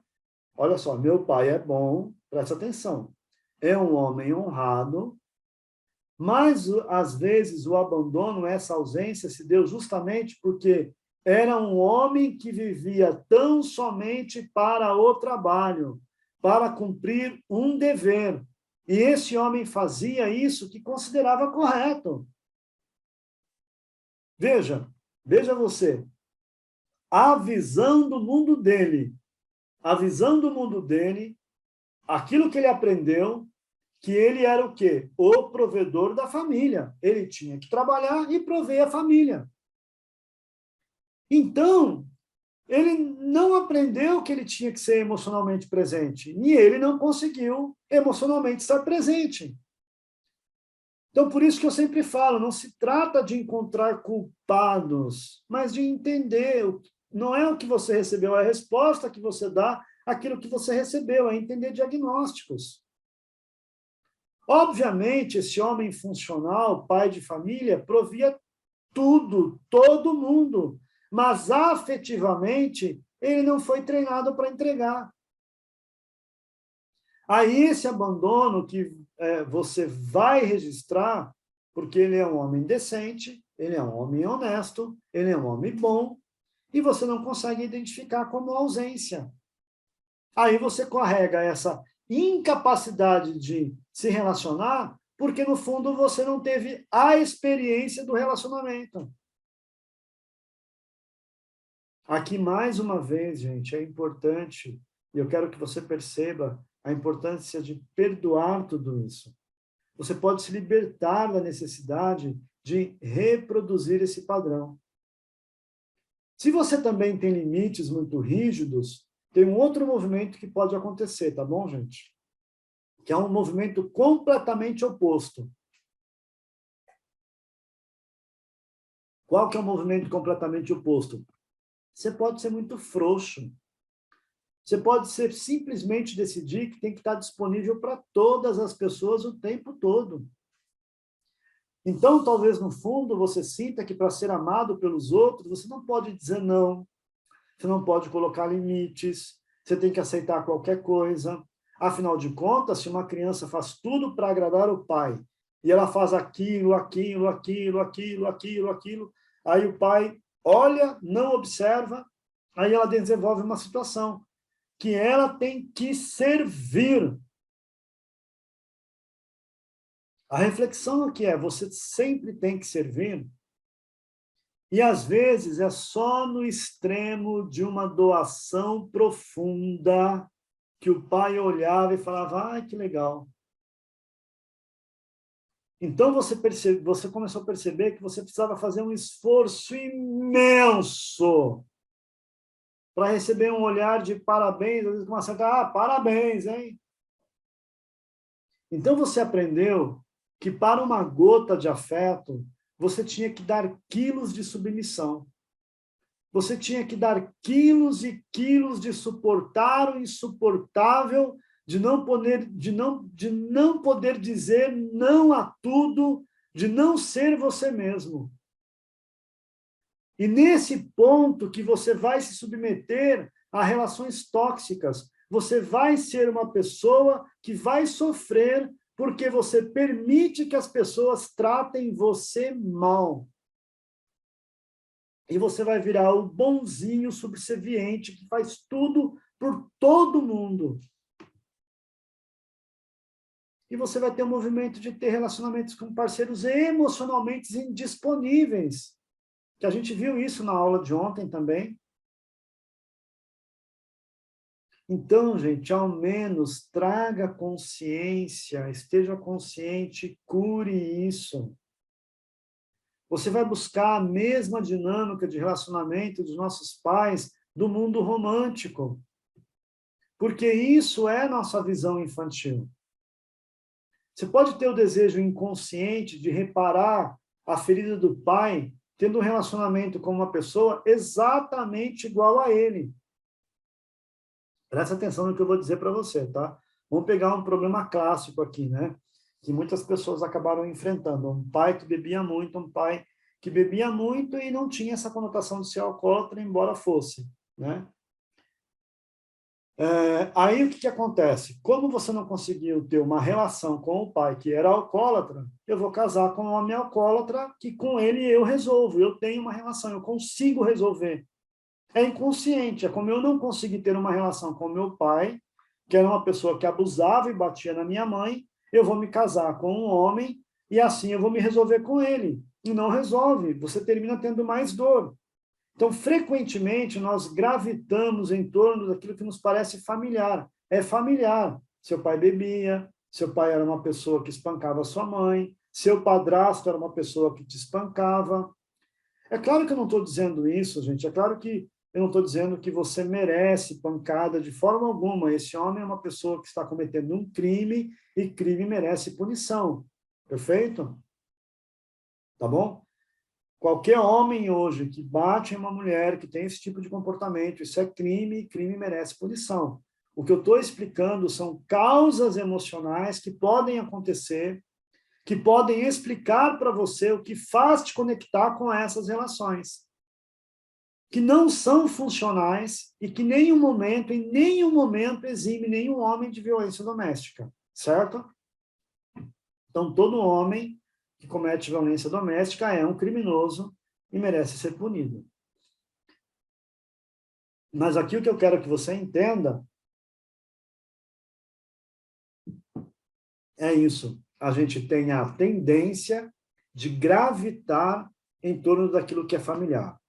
[SPEAKER 1] Olha só, meu pai é bom, presta atenção, é um homem honrado, mas, às vezes, o abandono, essa ausência, se deu justamente porque era um homem que vivia tão somente para o trabalho, para cumprir um dever. E esse homem fazia isso que considerava correto. Veja você, a visão do mundo dele, aquilo que ele aprendeu, que ele era o quê? O provedor da família. Ele tinha que trabalhar e prover a família. Então, ele não aprendeu que ele tinha que ser emocionalmente presente. E ele não conseguiu emocionalmente estar presente. Então, por isso que eu sempre falo, não se trata de encontrar culpados, mas de entender. Não é o que você recebeu, é a resposta que você dá àquilo que você recebeu, é entender diagnósticos. Obviamente, esse homem funcional, pai de família, provia tudo, todo mundo, mas afetivamente ele não foi treinado para entregar. Aí esse abandono que você vai registrar, porque ele é um homem decente, ele é um homem honesto, ele é um homem bom, e você não consegue identificar como ausência. Aí você carrega essa incapacidade de se relacionar porque, no fundo, você não teve a experiência do relacionamento. Aqui, mais uma vez, gente, é importante, e eu quero que você perceba a importância de perdoar tudo isso. Você pode se libertar da necessidade de reproduzir esse padrão. Se você também tem limites muito rígidos, tem um outro movimento que pode acontecer, tá bom, gente? Que é um movimento completamente oposto. Qual que é o movimento completamente oposto? Você pode ser muito frouxo. Você pode simplesmente decidir que tem que estar disponível para todas as pessoas o tempo todo. Então, talvez, no fundo, você sinta que para ser amado pelos outros, você não pode dizer não, você não pode colocar limites, você tem que aceitar qualquer coisa. Afinal de contas, se uma criança faz tudo para agradar o pai, e ela faz aquilo, aquilo, aquilo, aquilo, aquilo, aquilo, aí o pai olha, não observa, aí ela desenvolve uma situação que ela tem que servir. A reflexão aqui é, você sempre tem que servir, e às vezes é só no extremo de uma doação profunda que o pai olhava e falava, que legal. Então você começou a perceber que você precisava fazer um esforço imenso para receber um olhar de parabéns, às vezes com uma certa, parabéns, hein? Então você aprendeu que para uma gota de afeto, você tinha que dar quilos de submissão. Você tinha que dar quilos e quilos de suportar o insuportável, de não poder dizer não a tudo, de não ser você mesmo. E nesse ponto que você vai se submeter a relações tóxicas, você vai ser uma pessoa que vai sofrer porque você permite que as pessoas tratem você mal. E você vai virar o bonzinho subserviente que faz tudo por todo mundo. E você vai ter um movimento de ter relacionamentos com parceiros emocionalmente indisponíveis. Que a gente viu isso na aula de ontem também. Então, gente, ao menos traga consciência, esteja consciente, cure isso. Você vai buscar a mesma dinâmica de relacionamento dos nossos pais do mundo romântico. Porque isso é nossa visão infantil. Você pode ter o desejo inconsciente de reparar a ferida do pai tendo um relacionamento com uma pessoa exatamente igual a ele. Presta atenção no que eu vou dizer para você, tá? Vamos pegar um problema clássico aqui, né? Que muitas pessoas acabaram enfrentando. Um pai que bebia muito, um pai que bebia muito e não tinha essa conotação de ser alcoólatra, embora fosse, né? Aí o que acontece? Como você não conseguiu ter uma relação com o pai que era alcoólatra, eu vou casar com um homem alcoólatra que com ele eu resolvo, eu tenho uma relação, eu consigo resolver. É inconsciente, é como eu não consegui ter uma relação com meu pai, que era uma pessoa que abusava e batia na minha mãe, eu vou me casar com um homem e assim eu vou me resolver com ele. E não resolve, você termina tendo mais dor. Então, frequentemente, nós gravitamos em torno daquilo que nos parece familiar. É familiar. Seu pai bebia, seu pai era uma pessoa que espancava sua mãe, seu padrasto era uma pessoa que te espancava. É claro que eu não estou dizendo isso, gente. É claro que eu não estou dizendo que você merece pancada de forma alguma. Esse homem é uma pessoa que está cometendo um crime e crime merece punição. Perfeito? Tá bom? Qualquer homem hoje que bate em uma mulher que tem esse tipo de comportamento, isso é crime, e crime merece punição. O que eu estou explicando são causas emocionais que podem acontecer, que podem explicar para você o que faz te conectar com essas relações, que não são funcionais e que em nenhum momento exime nenhum homem de violência doméstica, certo? Então, todo homem que comete violência doméstica é um criminoso e merece ser punido. Mas aqui o que eu quero que você entenda é isso. A gente tem a tendência de gravitar em torno daquilo que é familiar.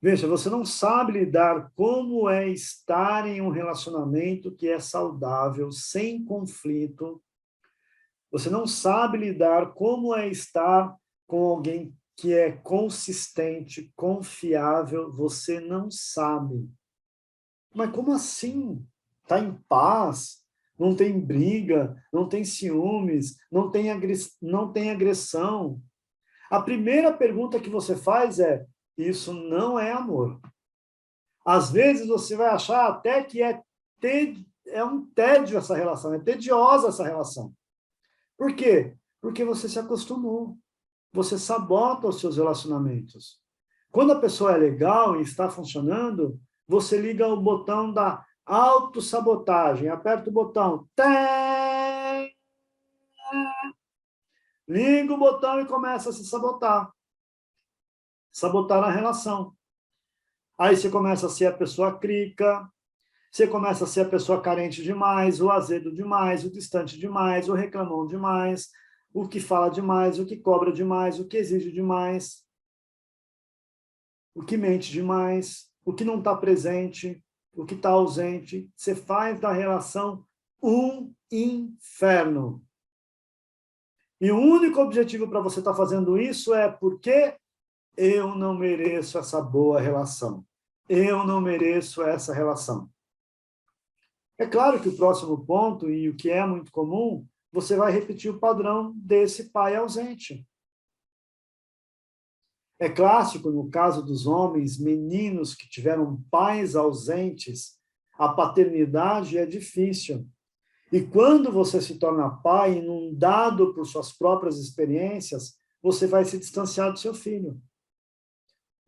[SPEAKER 1] Veja, você não sabe lidar como é estar em um relacionamento que é saudável, sem conflito. Você não sabe lidar como é estar com alguém que é consistente, confiável. Você não sabe. Mas como assim? Está em paz? Não tem briga? Não tem ciúmes? Não tem agressão? A primeira pergunta que você faz é: isso não é amor. Às vezes você vai achar até que é um tédio essa relação, é tediosa essa relação. Por quê? Porque você se acostumou. Você sabota os seus relacionamentos. Quando a pessoa é legal e está funcionando, você liga o botão da autossabotagem, aperta o botão, liga o botão e começa a se sabotar. Sabotar a relação. Aí você começa a ser a pessoa crica, você começa a ser a pessoa carente demais, o azedo demais, o distante demais, o reclamão demais, o que fala demais, o que cobra demais, o que exige demais, o que mente demais, o que não está presente, o que está ausente. Você faz da relação um inferno. E o único objetivo para você estar fazendo isso é porque eu não mereço essa boa relação. Eu não mereço essa relação. É claro que o próximo ponto, e o que é muito comum, você vai repetir o padrão desse pai ausente. É clássico, no caso dos homens, meninos que tiveram pais ausentes, a paternidade é difícil. E quando você se torna pai, inundado por suas próprias experiências, você vai se distanciar do seu filho.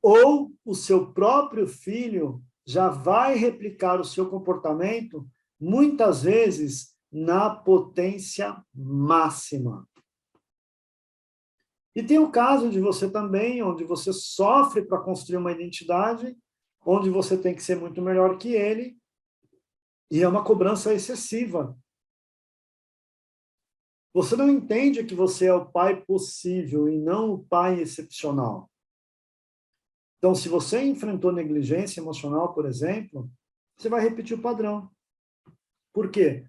[SPEAKER 1] Ou o seu próprio filho já vai replicar o seu comportamento, muitas vezes, na potência máxima. E tem o caso de você também, onde você sofre para construir uma identidade, onde você tem que ser muito melhor que ele, e é uma cobrança excessiva. Você não entende que você é o pai possível e não o pai excepcional. Então, se você enfrentou negligência emocional, por exemplo, você vai repetir o padrão. Por quê?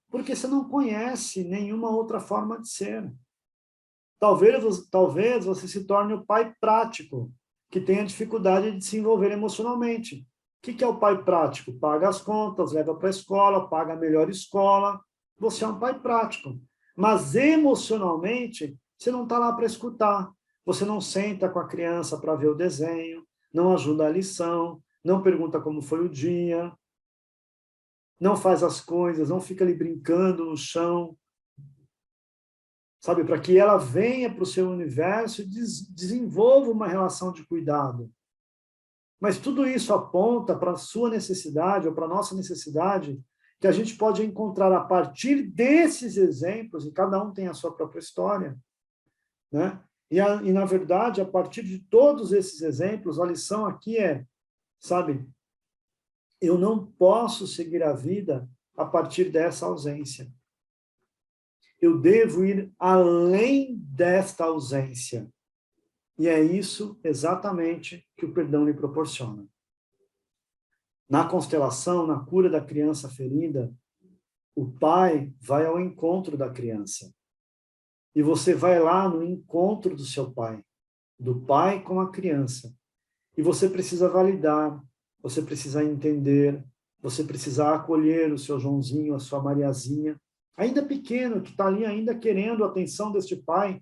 [SPEAKER 1] Porque você não conhece nenhuma outra forma de ser. Talvez você se torne o pai prático, que tenha dificuldade de se envolver emocionalmente. O que é o pai prático? Paga as contas, leva para a escola, paga a melhor escola. Você é um pai prático. Mas emocionalmente, você não está lá para escutar. Você não senta com a criança para ver o desenho, não ajuda a lição, não pergunta como foi o dia, não faz as coisas, não fica ali brincando no chão, sabe? Para que ela venha para o seu universo e desenvolva uma relação de cuidado. Mas tudo isso aponta para a sua necessidade, ou para a nossa necessidade, que a gente pode encontrar a partir desses exemplos, e cada um tem a sua própria história, né? E na verdade, a partir de todos esses exemplos, a lição aqui é, sabe, eu não posso seguir a vida a partir dessa ausência. Eu devo ir além desta ausência. E é isso exatamente que o perdão lhe proporciona. Na constelação, na cura da criança ferida, o pai vai ao encontro da criança. E você vai lá no encontro do seu pai, do pai com a criança. E você precisa validar, você precisa entender, você precisa acolher o seu Joãozinho, a sua Mariazinha, ainda pequeno, que está ali ainda querendo a atenção deste pai,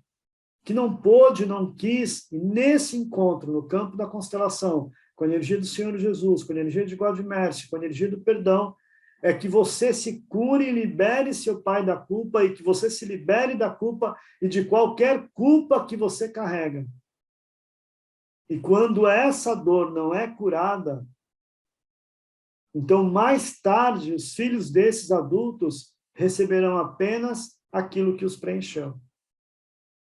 [SPEAKER 1] que não pôde, não quis, e nesse encontro, no campo da constelação, com a energia do Senhor Jesus, com a energia de God Mercy, com a energia do perdão, é que você se cure e libere seu pai da culpa, e que você se libere da culpa e de qualquer culpa que você carrega. E quando essa dor não é curada, então mais tarde os filhos desses adultos receberão apenas aquilo que os preencheu.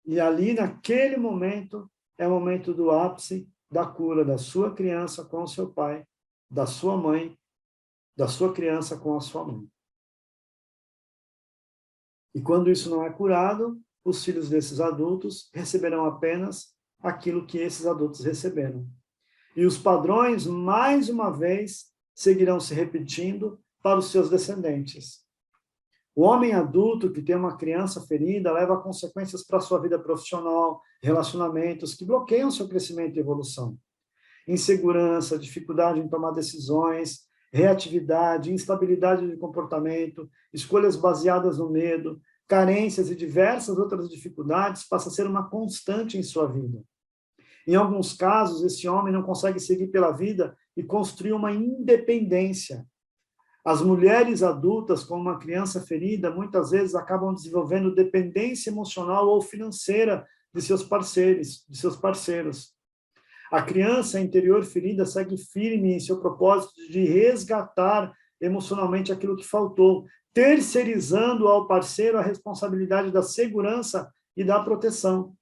[SPEAKER 1] E ali, naquele momento, é o momento do ápice da cura da sua criança com o seu pai, da sua mãe, da sua criança com a sua mãe. E quando isso não é curado, os filhos desses adultos receberão apenas aquilo que esses adultos receberam. E os padrões, mais uma vez, seguirão se repetindo para os seus descendentes. O homem adulto que tem uma criança ferida leva consequências para a sua vida profissional, relacionamentos que bloqueiam seu crescimento e evolução. Insegurança, dificuldade em tomar decisões, reatividade, instabilidade de comportamento, escolhas baseadas no medo, carências e diversas outras dificuldades passam a ser uma constante em sua vida. Em alguns casos, esse homem não consegue seguir pela vida e construir uma independência. As mulheres adultas com uma criança ferida, muitas vezes acabam desenvolvendo dependência emocional ou financeira de seus parceiros. A criança interior ferida segue firme em seu propósito de resgatar emocionalmente aquilo que faltou, terceirizando ao parceiro a responsabilidade da segurança e da proteção.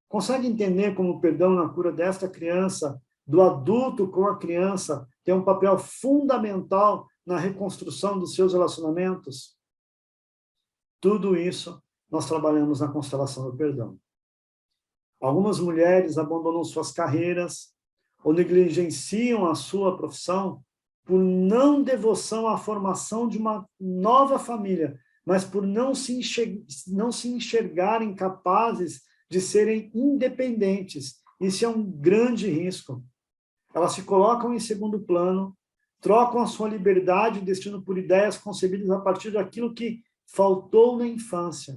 [SPEAKER 1] Consegue entender como o perdão na cura desta criança, do adulto com a criança, tem um papel fundamental na reconstrução dos seus relacionamentos? Tudo isso nós trabalhamos na constelação do perdão. Algumas mulheres abandonam suas carreiras ou negligenciam a sua profissão por não devoção à formação de uma nova família, mas por não se enxergarem capazes de serem independentes. Isso é um grande risco. Elas se colocam em segundo plano, trocam a sua liberdade e destino por ideias concebidas a partir daquilo que faltou na infância.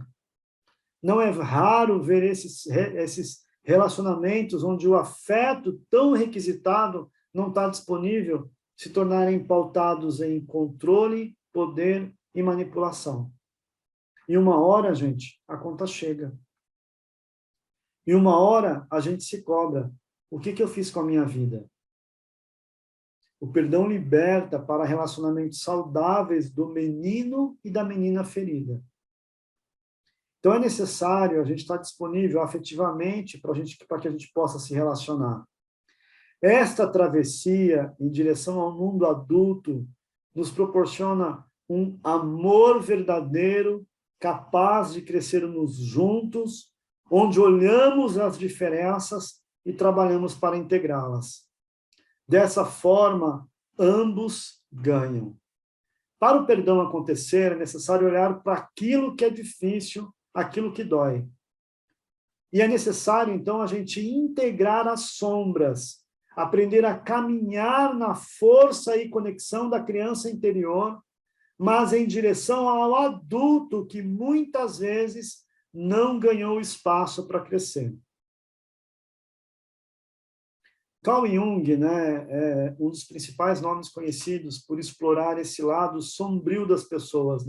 [SPEAKER 1] Não é raro ver esses relacionamentos onde o afeto tão requisitado não está disponível, se tornarem pautados em controle, poder e manipulação. E uma hora, gente, a conta chega. E uma hora a gente se cobra. O que eu fiz com a minha vida? O perdão liberta para relacionamentos saudáveis do menino e da menina ferida. Então é necessário a gente estar disponível afetivamente para que a gente possa se relacionar. Esta travessia em direção ao mundo adulto nos proporciona um amor verdadeiro, capaz de crescermos juntos, onde olhamos as diferenças e trabalhamos para integrá-las. Dessa forma, ambos ganham. Para o perdão acontecer, é necessário olhar para aquilo que é difícil, aquilo que dói. E é necessário, então, a gente integrar as sombras, aprender a caminhar na força e conexão da criança interior, mas em direção ao adulto que muitas vezes não ganhou espaço para crescer. Carl Jung, é um dos principais nomes conhecidos por explorar esse lado sombrio das pessoas,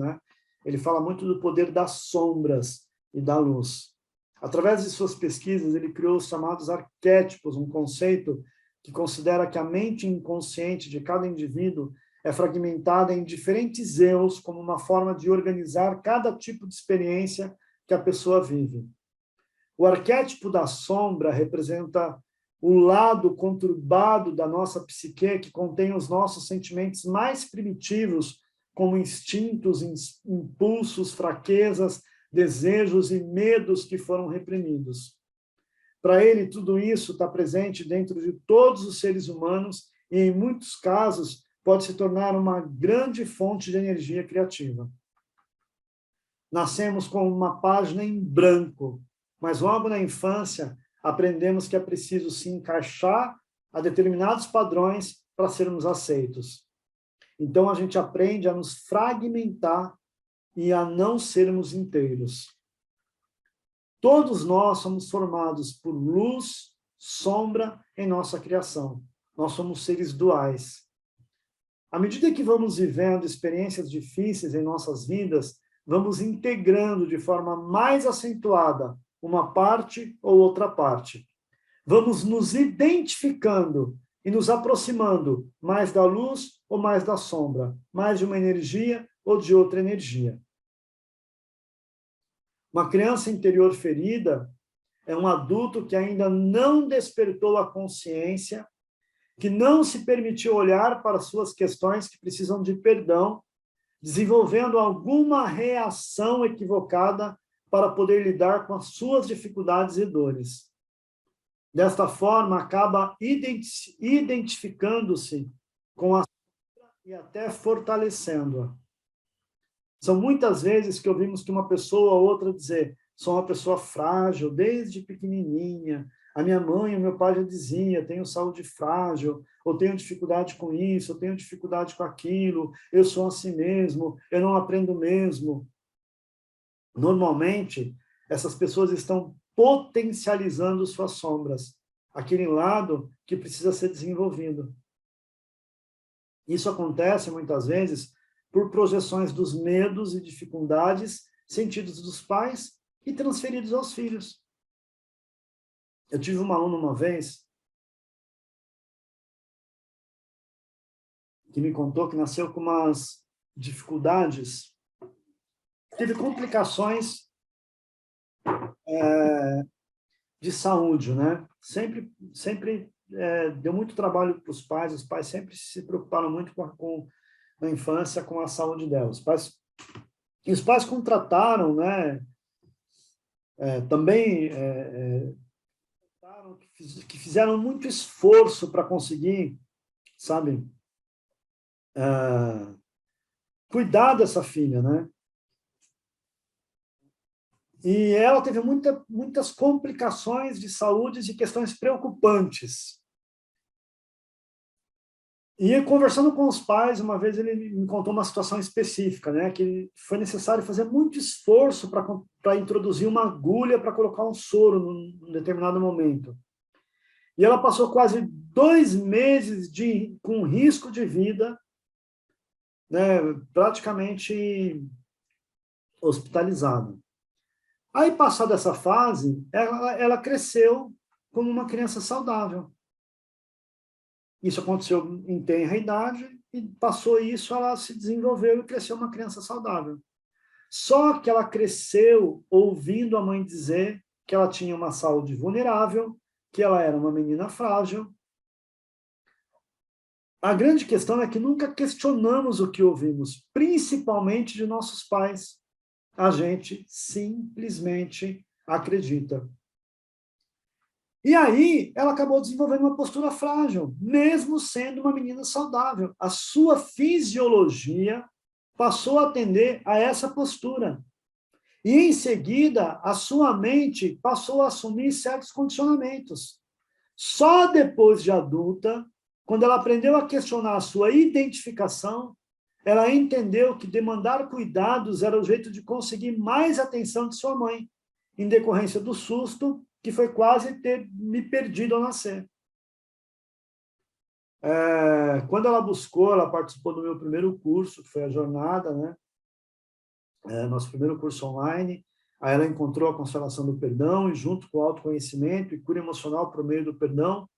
[SPEAKER 1] Ele fala muito do poder das sombras e da luz. Através de suas pesquisas, ele criou os chamados arquétipos, um conceito que considera que a mente inconsciente de cada indivíduo é fragmentada em diferentes eus como uma forma de organizar cada tipo de experiência que a pessoa vive. O arquétipo da sombra representa o lado conturbado da nossa psique, que contém os nossos sentimentos mais primitivos, como instintos, impulsos, fraquezas, desejos e medos que foram reprimidos. Para ele, tudo isso está presente dentro de todos os seres humanos e, em muitos casos, pode se tornar uma grande fonte de energia criativa. Nascemos com uma página em branco, mas logo na infância aprendemos que é preciso se encaixar a determinados padrões para sermos aceitos. Então, a gente aprende a nos fragmentar e a não sermos inteiros. Todos nós somos formados por luz, sombra em nossa criação. Nós somos seres duais. À medida que vamos vivendo experiências difíceis em nossas vidas, vamos integrando de forma mais acentuada uma parte ou outra parte. Vamos nos identificando e nos aproximando mais da luz ou mais da sombra, mais de uma energia ou de outra energia. Uma criança interior ferida é um adulto que ainda não despertou a consciência, que não se permitiu olhar para suas questões que precisam de perdão, desenvolvendo alguma reação equivocada para poder lidar com as suas dificuldades e dores. Desta forma, acaba identificando-se com a e até fortalecendo-a. São muitas vezes que ouvimos que uma pessoa ou outra dizer: sou uma pessoa frágil desde pequenininha, a minha mãe e o meu pai já diziam: tenho saúde frágil, ou tenho dificuldade com isso, ou tenho dificuldade com aquilo, eu sou assim mesmo, eu não aprendo mesmo. Normalmente, essas pessoas estão potencializando suas sombras, aquele lado que precisa ser desenvolvido. Isso acontece, muitas vezes, por projeções dos medos e dificuldades sentidos dos pais e transferidos aos filhos. Eu tive uma aluna uma vez que me contou que nasceu com umas dificuldades, teve complicações de saúde, né? Sempre deu muito trabalho para os pais sempre se preocuparam muito com na infância, com a saúde dela. Os pais contrataram, né? Também que fizeram muito esforço para conseguir, sabe, cuidar dessa filha, né? E ela teve muitas complicações de saúde e questões preocupantes. E conversando com os pais, uma vez ele me contou uma situação específica, né, que foi necessário fazer muito esforço para introduzir uma agulha para colocar um soro num determinado momento. E ela passou quase 2 meses com risco de vida, né, praticamente hospitalizada. Aí, passada essa fase, ela cresceu como uma criança saudável. Isso aconteceu em tenra idade, e passou isso, ela se desenvolveu e cresceu uma criança saudável. Só que ela cresceu ouvindo a mãe dizer que ela tinha uma saúde vulnerável, que ela era uma menina frágil. A grande questão é que nunca questionamos o que ouvimos, principalmente de nossos pais. A gente simplesmente acredita. E aí, ela acabou desenvolvendo uma postura frágil, mesmo sendo uma menina saudável. A sua fisiologia passou a atender a essa postura. E, em seguida, a sua mente passou a assumir certos condicionamentos. Só depois de adulta, quando ela aprendeu a questionar a sua identificação, ela entendeu que demandar cuidados era o jeito de conseguir mais atenção de sua mãe, em decorrência do susto que foi quase ter me perdido ao nascer. Quando ela buscou, ela participou do meu primeiro curso, que foi a jornada, né? Nosso primeiro curso online. Aí ela encontrou a constelação do perdão, e junto com o autoconhecimento e cura emocional por meio do perdão,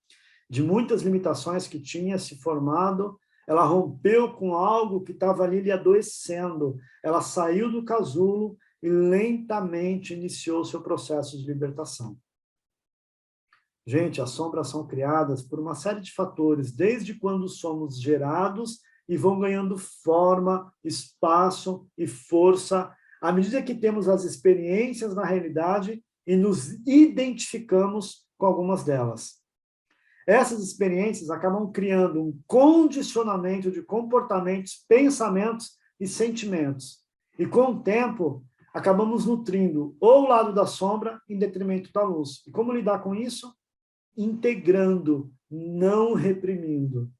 [SPEAKER 1] de muitas limitações que tinha se formado, ela rompeu com algo que estava ali lhe adoecendo. Ela saiu do casulo e lentamente iniciou seu processo de libertação. Gente, as sombras são criadas por uma série de fatores, desde quando somos gerados e vão ganhando forma, espaço e força, à medida que temos as experiências na realidade e nos identificamos com algumas delas. Essas experiências acabam criando um condicionamento de comportamentos, pensamentos e sentimentos. E, com o tempo, acabamos nutrindo ou o lado da sombra em detrimento da luz. E como lidar com isso? Integrando, não reprimindo.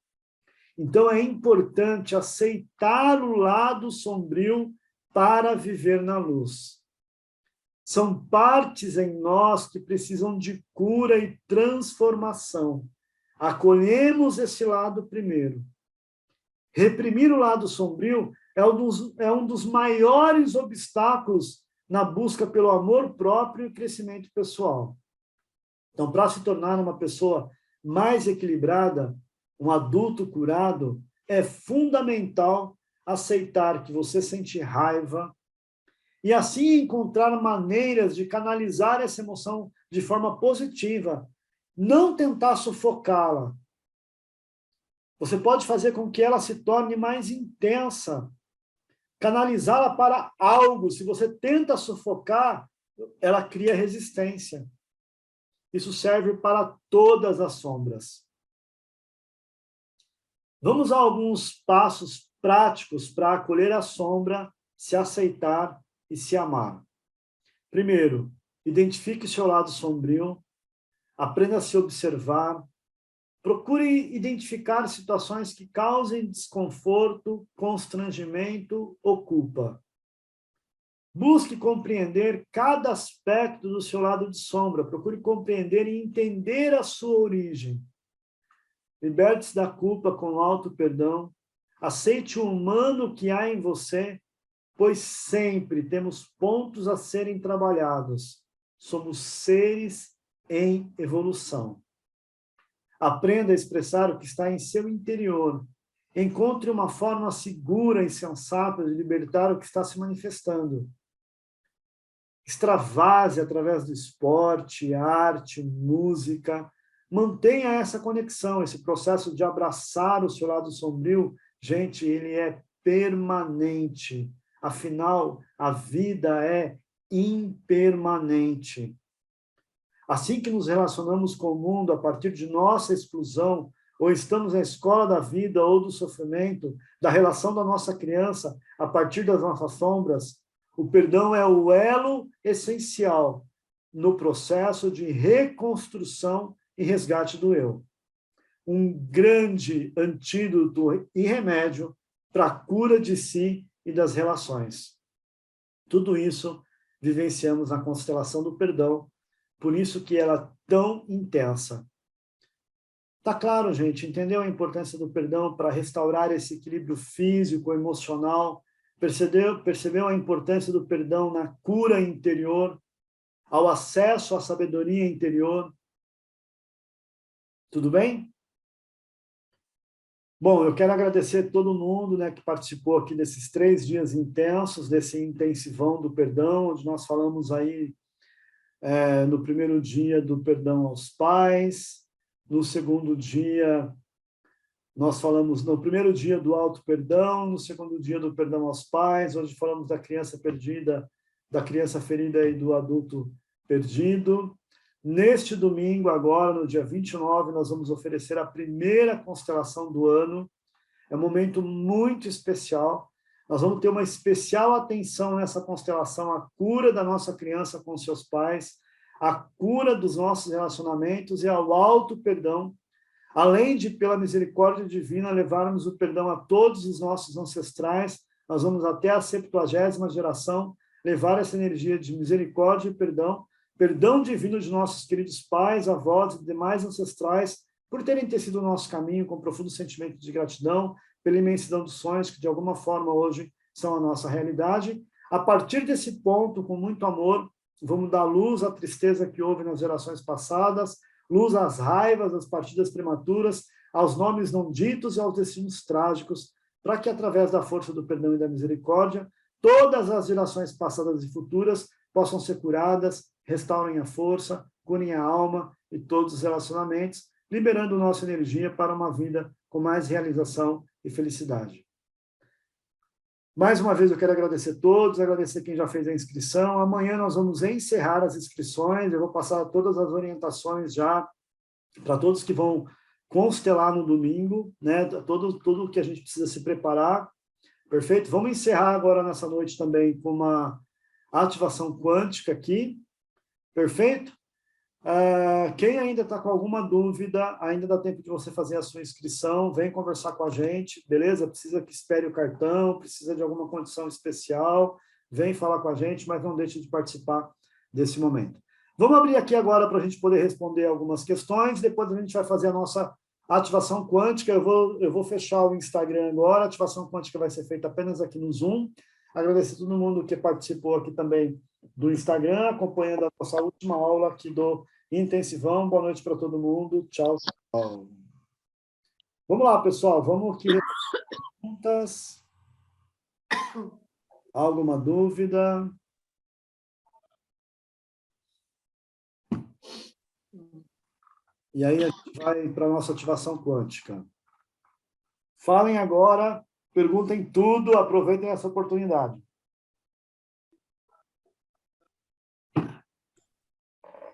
[SPEAKER 1] Então, é importante aceitar o lado sombrio para viver na luz. São partes em nós que precisam de cura e transformação. Acolhemos esse lado primeiro. Reprimir o lado sombrio é um dos maiores obstáculos na busca pelo amor próprio e crescimento pessoal. Então, para se tornar uma pessoa mais equilibrada, um adulto curado, é fundamental aceitar que você sente raiva e, assim, encontrar maneiras de canalizar essa emoção de forma positiva, não tentar sufocá-la. Você pode fazer com que ela se torne mais intensa, canalizá-la para algo. Se você tenta sufocar, ela cria resistência. Isso serve para todas as sombras. Vamos a alguns passos práticos para acolher a sombra, se aceitar e se amar. Primeiro, identifique seu lado sombrio, aprenda a se observar, procure identificar situações que causem desconforto, constrangimento ou culpa. Busque compreender cada aspecto do seu lado de sombra, procure compreender e entender a sua origem. Liberte-se da culpa com auto-perdão, aceite o humano que há em você, pois sempre temos pontos a serem trabalhados. Somos seres em evolução. Aprenda a expressar o que está em seu interior. Encontre uma forma segura e sensata de libertar o que está se manifestando. Extravase através do esporte, arte, música. Mantenha essa conexão, esse processo de abraçar o seu lado sombrio. Gente, ele é permanente. Afinal, a vida é impermanente. Assim que nos relacionamos com o mundo a partir de nossa exclusão, ou estamos na escola da vida ou do sofrimento, da relação da nossa criança a partir das nossas sombras, o perdão é o elo essencial no processo de reconstrução e resgate do eu. Um grande antídoto e remédio para a cura de si e das relações. Tudo isso vivenciamos na constelação do perdão, por isso que ela é tão intensa. Tá claro, gente? Entendeu a importância do perdão para restaurar esse equilíbrio físico, emocional? Percebeu a importância do perdão na cura interior, ao acesso à sabedoria interior? Tudo bem? Bom, eu quero agradecer a todo mundo, né, que participou aqui desses 3 dias intensos, desse intensivão do perdão, onde nós falamos aí no primeiro dia do perdão aos pais, no segundo dia nós falamos, no primeiro dia do auto-perdão, no segundo dia do perdão aos pais, hoje falamos da criança perdida, da criança ferida e do adulto perdido. Neste domingo, agora, no dia 29, nós vamos oferecer a primeira constelação do ano. É um momento muito especial. Nós vamos ter uma especial atenção nessa constelação à cura da nossa criança com seus pais, à cura dos nossos relacionamentos e ao auto-perdão, além de, pela misericórdia divina, levarmos o perdão a todos os nossos ancestrais. Nós vamos até a 70ª geração levar essa energia de misericórdia e perdão divino de nossos queridos pais, avós e demais ancestrais, por terem tecido o nosso caminho com profundo sentimento de gratidão, pela imensidão dos sonhos que, de alguma forma, hoje são a nossa realidade. A partir desse ponto, com muito amor, vamos dar luz à tristeza que houve nas gerações passadas, luz às raivas, às partidas prematuras, aos nomes não ditos e aos destinos trágicos, para que, através da força do perdão e da misericórdia, todas as gerações passadas e futuras possam ser curadas, restaurem a força, curem a alma e todos os relacionamentos, liberando nossa energia para uma vida com mais realização e felicidade. Mais uma vez, eu quero agradecer a todos, agradecer quem já fez a inscrição. Amanhã nós vamos encerrar as inscrições, eu vou passar todas as orientações já para todos que vão constelar no domingo, né? Tudo que a gente precisa se preparar, perfeito? Vamos encerrar agora nessa noite também com uma ativação quântica aqui, perfeito? Quem ainda está com alguma dúvida, ainda dá tempo de você fazer a sua inscrição, vem conversar com a gente, beleza? Precisa que espere o cartão, precisa de alguma condição especial, vem falar com a gente, mas não deixe de participar desse momento. Vamos abrir aqui agora para a gente poder responder algumas questões, depois a gente vai fazer a nossa ativação quântica. Eu vou fechar o Instagram agora, a ativação quântica vai ser feita apenas aqui no Zoom. Agradecer a todo mundo que participou aqui também do Instagram, acompanhando a nossa última aula aqui do Intensivão. Boa noite para todo mundo. Tchau, tchau. Vamos lá, pessoal. Vamos aqui. Perguntas? Alguma dúvida? E aí a gente vai para a nossa ativação quântica. Falem agora perguntem tudo, aproveitem essa oportunidade.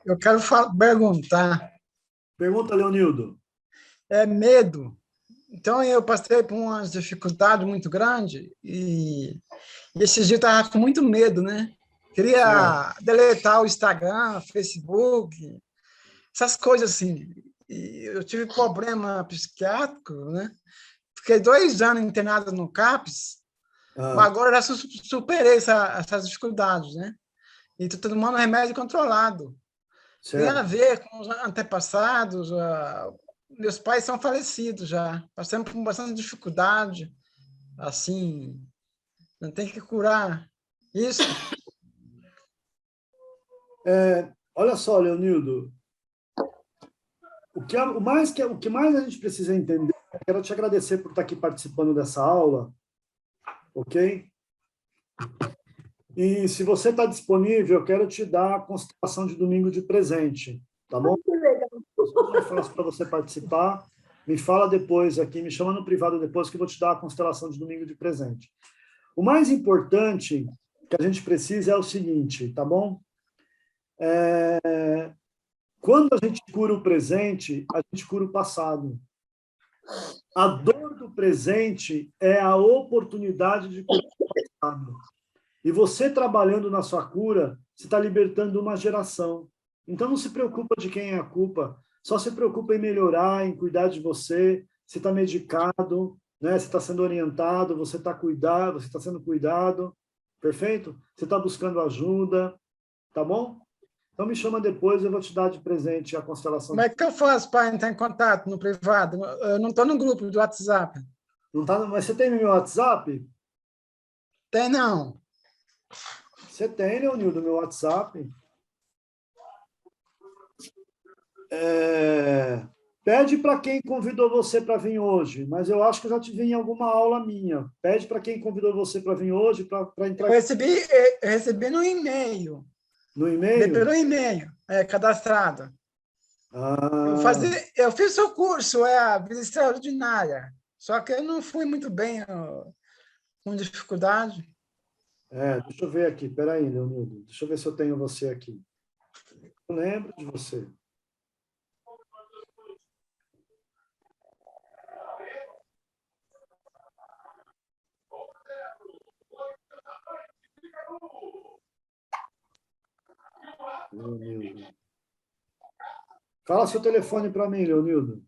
[SPEAKER 2] Eu quero perguntar.
[SPEAKER 1] Pergunta, Leonildo.
[SPEAKER 2] É medo. Então, eu passei por umas dificuldades muito grandes e esses dias eu estava com muito medo, né?
[SPEAKER 1] Certo.
[SPEAKER 2] Queria deletar o Instagram, Facebook, essas coisas assim. E eu tive problema psiquiátrico, né? Fiquei 2 anos internado no CAPS, mas
[SPEAKER 1] Ah,
[SPEAKER 2] agora eu já superei essas dificuldades, né? E estou tomando remédio controlado. Tem a
[SPEAKER 1] certo.
[SPEAKER 2] ver com os antepassados. Meus pais são falecidos já. Passamos por bastante dificuldade. Assim, não tem que curar isso.
[SPEAKER 1] Olha só, Leonildo, o que mais a gente precisa entender, eu quero te agradecer por estar aqui participando dessa aula, ok? E se você está disponível, eu quero te dar a constelação de domingo de presente, tá bom? É mais fácil para você participar. Me fala depois aqui, me chama no privado depois que eu vou te dar a constelação de domingo de presente. O mais importante que a gente precisa é o seguinte, tá bom? Quando a gente cura o presente, a gente cura o passado. A dor do presente é a oportunidade de curar o passado. E você trabalhando na sua cura, você está libertando uma geração. Então não se preocupa de quem é a culpa, só se preocupa em melhorar, em cuidar de você. Você está medicado, né? Você está sendo orientado, você está cuidado, você está sendo cuidado, perfeito? Você está buscando ajuda, tá bom? Então me chama depois, eu vou te dar de presente a constelação.
[SPEAKER 2] Como é que eu faço para entrar em contato no privado? Eu não estou no grupo do WhatsApp.
[SPEAKER 1] Não tá, mas você tem meu WhatsApp?
[SPEAKER 2] Tem não.
[SPEAKER 1] Você tem, Leonildo, meu WhatsApp? Pede para quem convidou você para vir hoje, mas eu acho que eu já te vi em alguma aula minha. Pede para quem convidou você para vir hoje, para entrar
[SPEAKER 2] Eu recebi no e-mail.
[SPEAKER 1] no
[SPEAKER 2] Veio
[SPEAKER 1] e-mail.
[SPEAKER 2] pelo e-mail, cadastrado.
[SPEAKER 1] Ah,
[SPEAKER 2] Eu fiz o curso, a vida extraordinária. Só que eu não fui muito bem, com dificuldade.
[SPEAKER 1] deixa eu ver aqui. Peraí, Leonildo. Deixa eu ver se eu tenho você aqui. Eu lembro de você. Leonildo. Fala seu telefone para mim, Leonildo.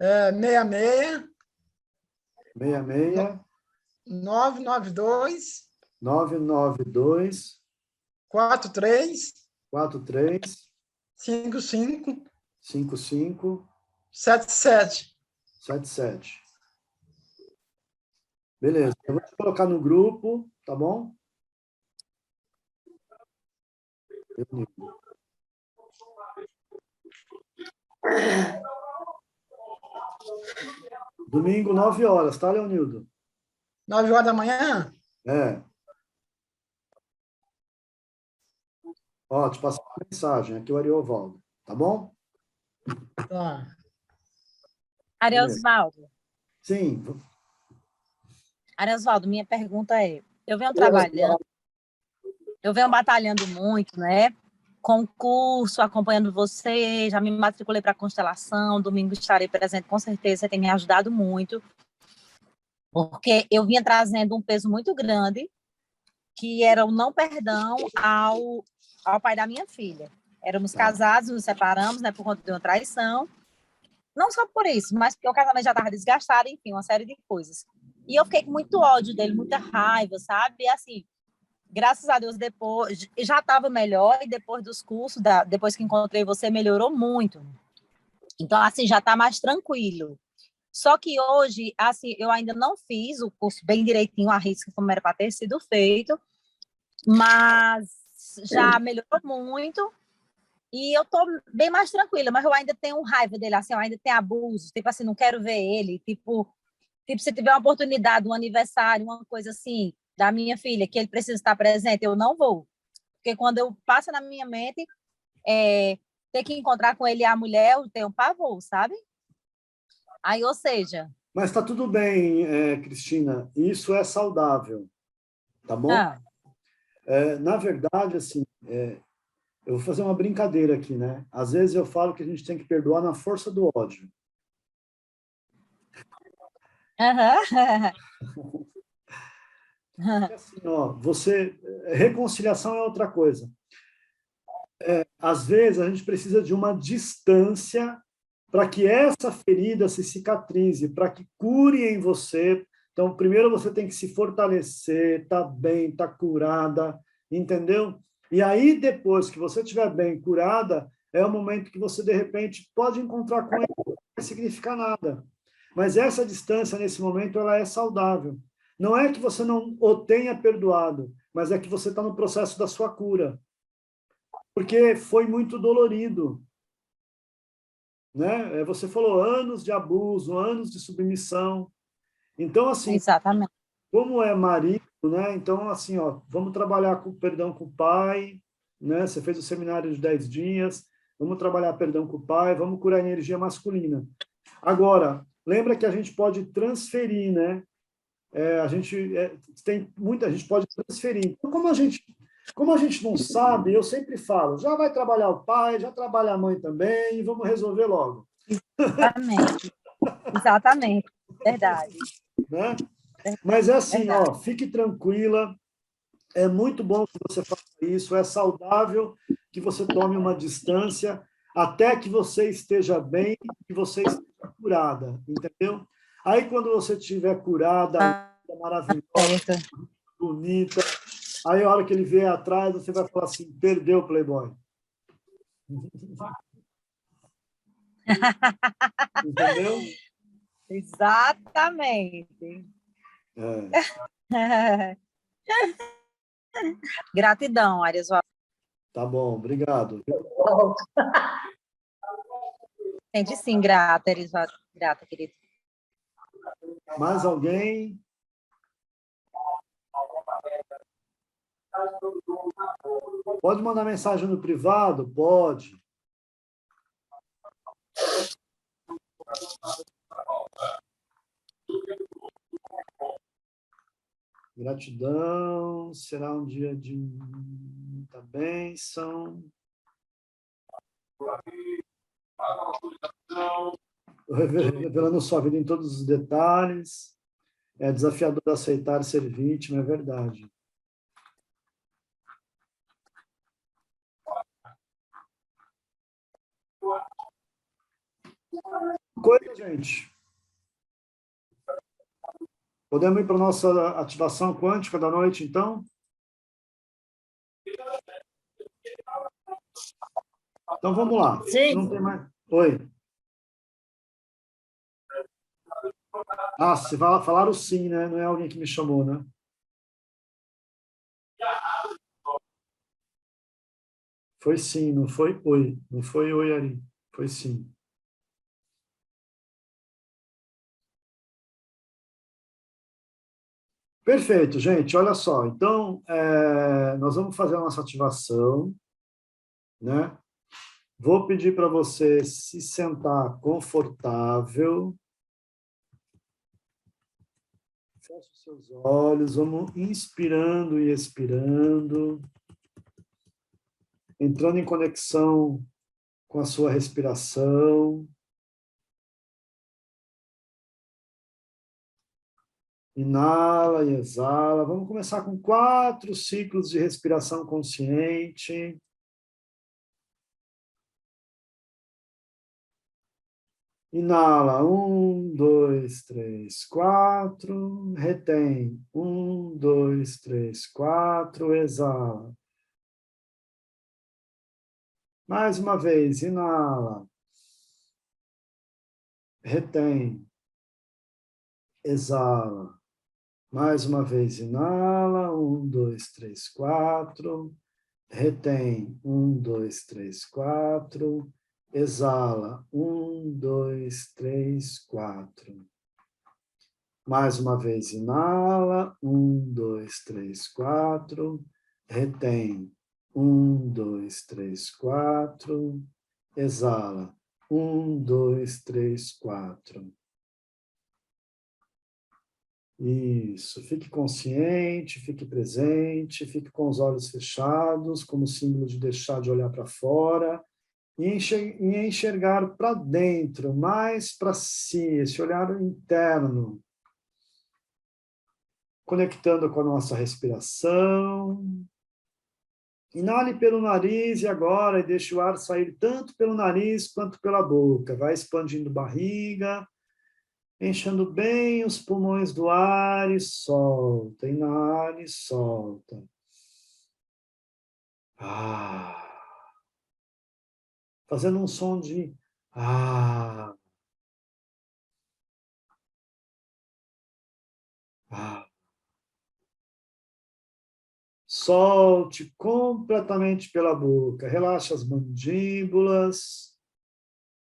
[SPEAKER 2] 66
[SPEAKER 1] 66
[SPEAKER 2] 992
[SPEAKER 1] 992
[SPEAKER 2] 43
[SPEAKER 1] 43
[SPEAKER 2] 55
[SPEAKER 1] 55
[SPEAKER 2] 77.
[SPEAKER 1] 77. Beleza. Eu vou te colocar no grupo, tá bom? Leonildo. Domingo, 9 horas, tá, Leonildo?
[SPEAKER 2] 9 horas da manhã?
[SPEAKER 1] É. Ó, te passei uma mensagem, aqui é o Ariovaldo, tá bom?
[SPEAKER 2] Tá.
[SPEAKER 1] Beleza.
[SPEAKER 3] Ariosvaldo,
[SPEAKER 1] Sim,
[SPEAKER 3] Ariosvaldo, minha pergunta é: eu venho trabalhando, eu venho batalhando muito, né? Com o curso, acompanhando você, já me matriculei para a constelação, domingo estarei presente, com certeza, você tem me ajudado muito, porque eu vinha trazendo um peso muito grande, que era o não perdão ao pai da minha filha. Éramos
[SPEAKER 1] tá.
[SPEAKER 3] casados, nos separamos, né, por conta de uma traição, não só por isso, mas porque o casamento já estava desgastado, enfim, uma série de coisas. E eu fiquei com muito ódio dele, muita raiva, sabe? E assim, graças a Deus, depois já estava melhor e depois dos cursos, depois que encontrei você, melhorou muito. Então, assim, já está mais tranquilo. Só que hoje, assim, eu ainda não fiz o curso bem direitinho, a risca, como era para ter sido feito, mas já melhorou muito e eu tô bem mais tranquila, mas eu ainda tenho raiva dele, assim, eu ainda tenho abuso, tipo assim, não quero ver ele, tipo, se tiver uma oportunidade, um aniversário, uma coisa assim, da minha filha, que ele precisa estar presente, eu não vou. Porque quando eu passo na minha mente, ter que encontrar com ele e a mulher, eu tenho pavor, sabe? Aí, ou seja,
[SPEAKER 1] Mas está tudo bem, Cristina, isso é saudável, tá bom?
[SPEAKER 3] Ah,
[SPEAKER 1] Na verdade, assim, eu vou fazer uma brincadeira aqui, né? Às vezes eu falo que a gente tem que perdoar na força do ódio.
[SPEAKER 3] aham.
[SPEAKER 1] Assim, ó, reconciliação é outra coisa. Às vezes a gente precisa de uma distância para que essa ferida se cicatrize, para que cure em você. Então, primeiro você tem que se fortalecer, tá bem, tá curada, entendeu? E aí, depois que você estiver bem curada, é o momento que você, de repente, pode encontrar com ele, não vai significar nada. Mas essa distância, nesse momento, ela é saudável. Não é que você não o tenha perdoado, mas é que você está no processo da sua cura. Porque foi muito dolorido, né? Você falou anos de abuso, anos de submissão. Então, assim,
[SPEAKER 3] Exatamente.
[SPEAKER 1] como é marido, né? Então, assim, ó, vamos trabalhar com perdão com o pai, né? Você fez o seminário de 10 dias, vamos trabalhar perdão com o pai, vamos curar a energia masculina. Agora, lembra que a gente pode transferir, né? A gente pode transferir. Então, como a gente não sabe, eu sempre falo, já vai trabalhar o pai, já trabalha a mãe também, e vamos resolver logo.
[SPEAKER 3] Exatamente. Exatamente. Verdade.
[SPEAKER 1] Né? Mas é assim,
[SPEAKER 3] Verdade.
[SPEAKER 1] ó, fique tranquila, é muito bom que você faça isso, é saudável que você tome uma distância até que você esteja bem, que você esteja curada, entendeu? Aí, quando você estiver curada, maravilhosa,
[SPEAKER 3] Certo.
[SPEAKER 1] bonita, aí a hora que ele vier atrás, você vai falar assim, perdeu o Playboy. Entendeu?
[SPEAKER 3] Exatamente.
[SPEAKER 1] É,
[SPEAKER 3] Gratidão, Arias.
[SPEAKER 1] tá bom, obrigado.
[SPEAKER 3] Sente sim, grata, Erisvaldo. Grata, querido.
[SPEAKER 1] Mais alguém? Pode mandar mensagem no privado? Pode. Gratidão, será um dia de muita bênção. Revelando sua vida em todos os detalhes. É desafiador aceitar ser vítima, é verdade. Coisa, gente. Podemos ir para a nossa ativação quântica da noite, então? Então, vamos lá.
[SPEAKER 4] Sim.
[SPEAKER 1] Não tem mais... Oi. Ah, se falaram sim, né? Não é alguém que me chamou, né? Foi sim, não foi oi. Não foi oi, Ari. Foi sim. Perfeito, gente. Olha só. Então, nós vamos fazer a nossa ativação, né? Vou pedir para você se sentar confortável. Feche os seus olhos. Vamos inspirando e expirando. Entrando em conexão com a sua respiração. Inala e exala. Vamos começar com 4 ciclos de respiração consciente. Inala, 1, 2, 3, 4. Retém, 1, 2, 3, 4. Exala. Mais uma vez, inala. Retém. Exala. Mais uma vez, inala. 1, 2, 3, 4. Retém. 1, 2, 3, 4. Exala. 1, 2, 3, 4. Mais uma vez, inala. 1, 2, 3, 4. Retém. 1, 2, 3, 4. Exala. 1, 2, 3, 4. Isso, fique consciente, fique presente, fique com os olhos fechados, como símbolo de deixar de olhar para fora, e enxergar para dentro, mais para si, esse olhar interno, conectando com a nossa respiração. Inale pelo nariz e agora, e deixe o ar sair tanto pelo nariz quanto pela boca. Vai expandindo barriga, enchendo bem os pulmões do ar e solta. Inale e solta. Ah. Fazendo um som de ah. Ah. Solte completamente pela boca. Relaxa as mandíbulas.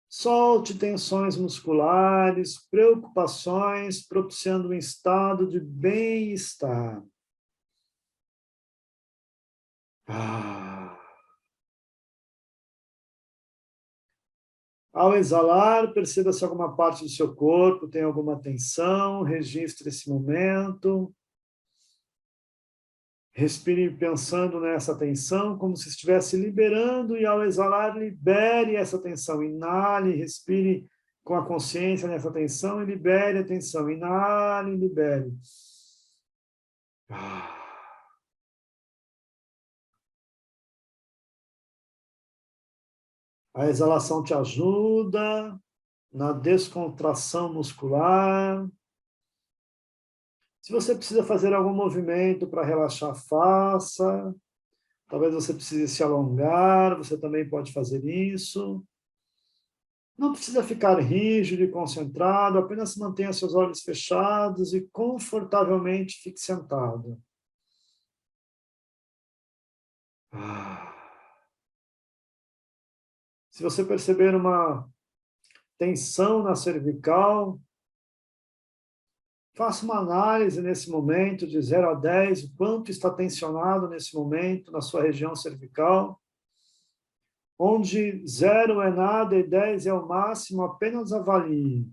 [SPEAKER 1] Solte tensões musculares, preocupações, propiciando um estado de bem-estar. Ah. Ao exalar, perceba se alguma parte do seu corpo tem alguma tensão, registre esse momento. Respire pensando nessa tensão, como se estivesse liberando, e ao exalar, libere essa tensão. Inale, respire com a consciência nessa tensão e libere a tensão. Inale, libere. A exalação te ajuda na descontração muscular. Se você precisa fazer algum movimento para relaxar, faça. Talvez você precise se alongar, você também pode fazer isso. Não precisa ficar rígido e concentrado, apenas mantenha seus olhos fechados e confortavelmente fique sentado. Se você perceber uma tensão na cervical, faça uma análise nesse momento de 0 a 10, o quanto está tensionado nesse momento na sua região cervical, onde 0 é nada e 10 é o máximo, apenas avalie.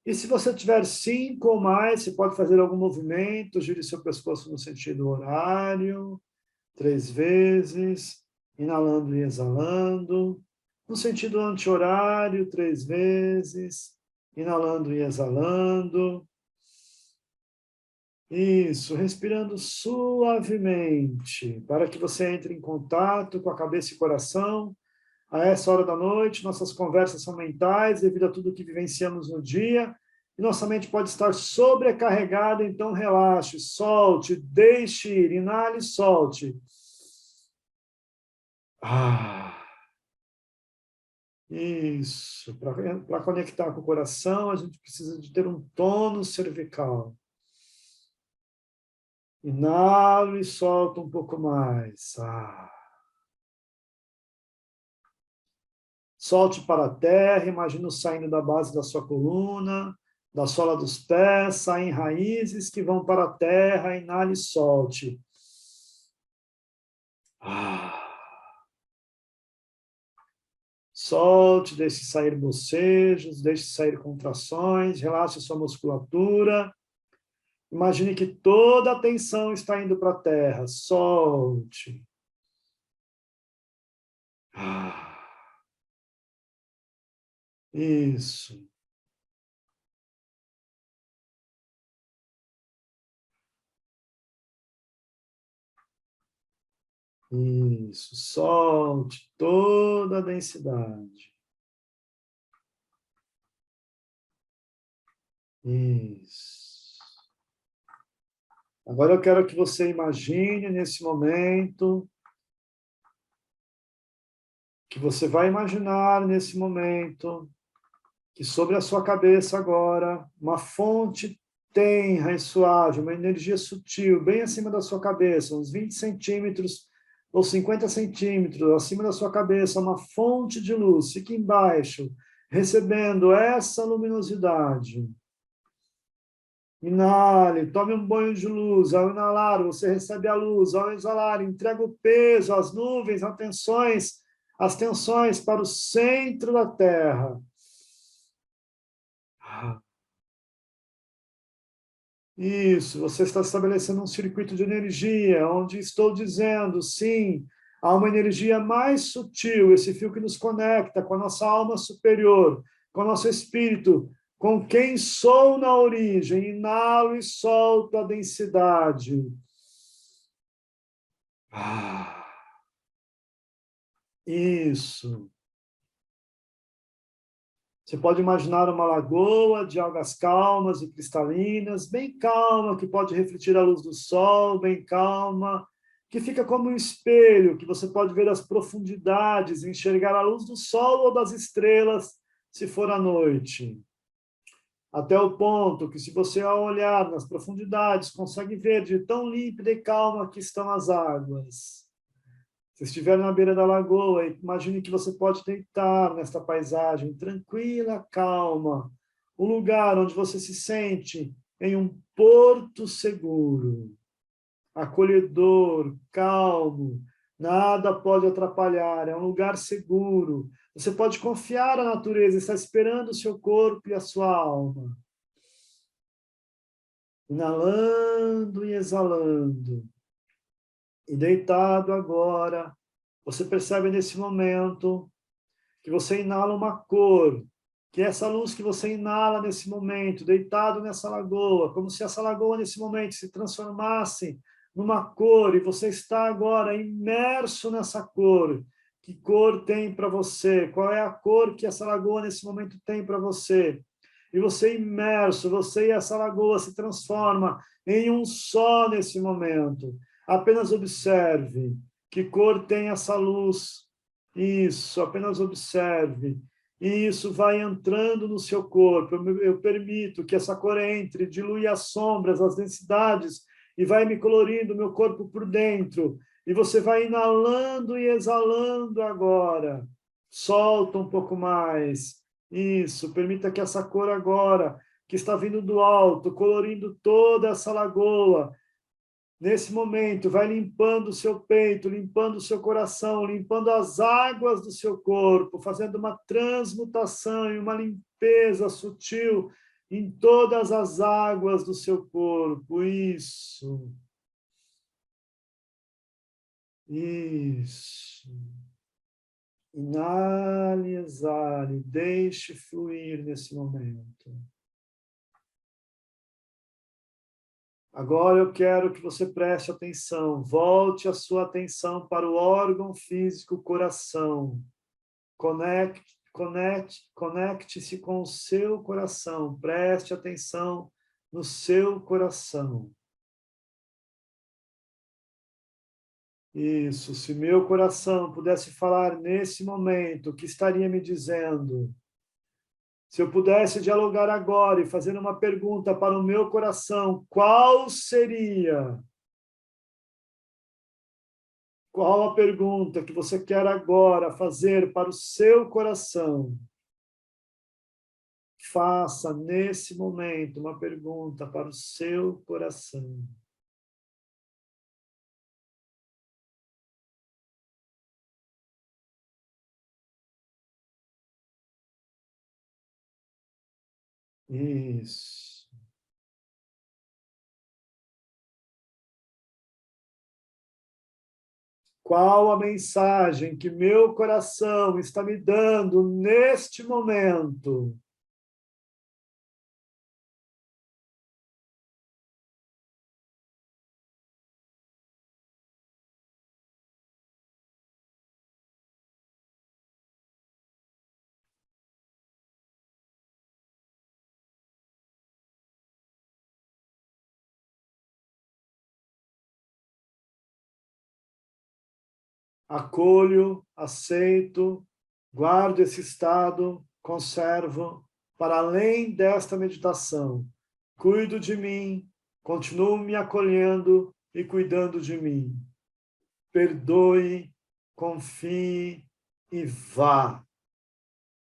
[SPEAKER 1] E se você tiver 5 ou mais, você pode fazer algum movimento, gire seu pescoço no sentido horário, 3 vezes, inalando e exalando, no sentido anti-horário, 3 vezes, inalando e exalando. Isso, respirando suavemente, para que você entre em contato com a cabeça e coração. A essa hora da noite, nossas conversas são mentais, devido a tudo que vivenciamos no dia, e nossa mente pode estar sobrecarregada, então relaxe, solte, deixe ir, inale, solte. Isso, para conectar com o coração, a gente precisa de ter um tônus cervical. Inalo e solto um pouco mais. Solte para a terra, imagina saindo da base da sua coluna, da sola dos pés, saem raízes que vão para a terra, inale e solte. Solte, deixe sair bocejos, deixe sair contrações, relaxe sua musculatura. Imagine que toda a tensão está indo para a terra. Solte. Isso. Isso. Solte toda a densidade. Isso. Agora eu quero que você imagine nesse momento, que você vai imaginar nesse momento, que sobre a sua cabeça agora, uma fonte tenra e suave, uma energia sutil, bem acima da sua cabeça, uns 20 centímetros ou 50 centímetros acima da sua cabeça, uma fonte de luz, fique embaixo, recebendo essa luminosidade. Inale, tome um banho de luz. Ao inalar, você recebe a luz. Ao exalar, entrega o peso, as nuvens, as tensões para o centro da Terra. Isso, você está estabelecendo um circuito de energia, onde estou dizendo, sim, há uma energia mais sutil, esse fio que nos conecta com a nossa alma superior, com o nosso espírito, com quem sou na origem. Inalo e solto a densidade. Isso. Você pode imaginar uma lagoa de águas calmas e cristalinas, bem calma, que pode refletir a luz do sol, bem calma, que fica como um espelho, que você pode ver as profundidades, enxergar a luz do sol ou das estrelas, se for à noite. Até o ponto que, se você, ao olhar nas profundidades, consegue ver de tão límpida e calma que estão as águas. Se estiver na beira da lagoa, imagine que você pode deitar nesta paisagem tranquila, calma, um lugar onde você se sente em um porto seguro, acolhedor, calmo, nada pode atrapalhar, é um lugar seguro. Você pode confiar na natureza, está esperando o seu corpo e a sua alma. Inalando e exalando. E deitado agora, você percebe nesse momento que você inala uma cor, que essa luz que você inala nesse momento, deitado nessa lagoa, como se essa lagoa nesse momento se transformasse numa cor, e você está agora imerso nessa cor. Que cor tem para você? Qual é a cor que essa lagoa nesse momento tem para você? E você imerso, você e essa lagoa se transforma em um só nesse momento. Apenas observe que cor tem essa luz. Isso, apenas observe. E isso vai entrando no seu corpo. Eu permito que essa cor entre, dilui as sombras, as densidades, e vai me colorindo o meu corpo por dentro. E você vai inalando e exalando agora. Solta um pouco mais. Isso, permita que essa cor agora, que está vindo do alto, colorindo toda essa lagoa, nesse momento, vai limpando o seu peito, limpando o seu coração, limpando as águas do seu corpo, fazendo uma transmutação e uma limpeza sutil em todas as águas do seu corpo. Isso. Isso. Inale, exale, deixe fluir nesse momento. Agora eu quero que você preste atenção, volte a sua atenção para o órgão físico coração. Conecte-se com o seu coração, preste atenção no seu coração. Isso, se meu coração pudesse falar nesse momento, o que estaria me dizendo? Se eu pudesse dialogar agora e fazer uma pergunta para o meu coração, qual seria? Qual a pergunta que você quer agora fazer para o seu coração? Faça nesse momento uma pergunta para o seu coração. Isso. Qual a mensagem que meu coração está me dando neste momento? Acolho, aceito, guardo esse estado, conservo, para além desta meditação. Cuido de mim, continuo me acolhendo e cuidando de mim. Perdoe, confie e vá.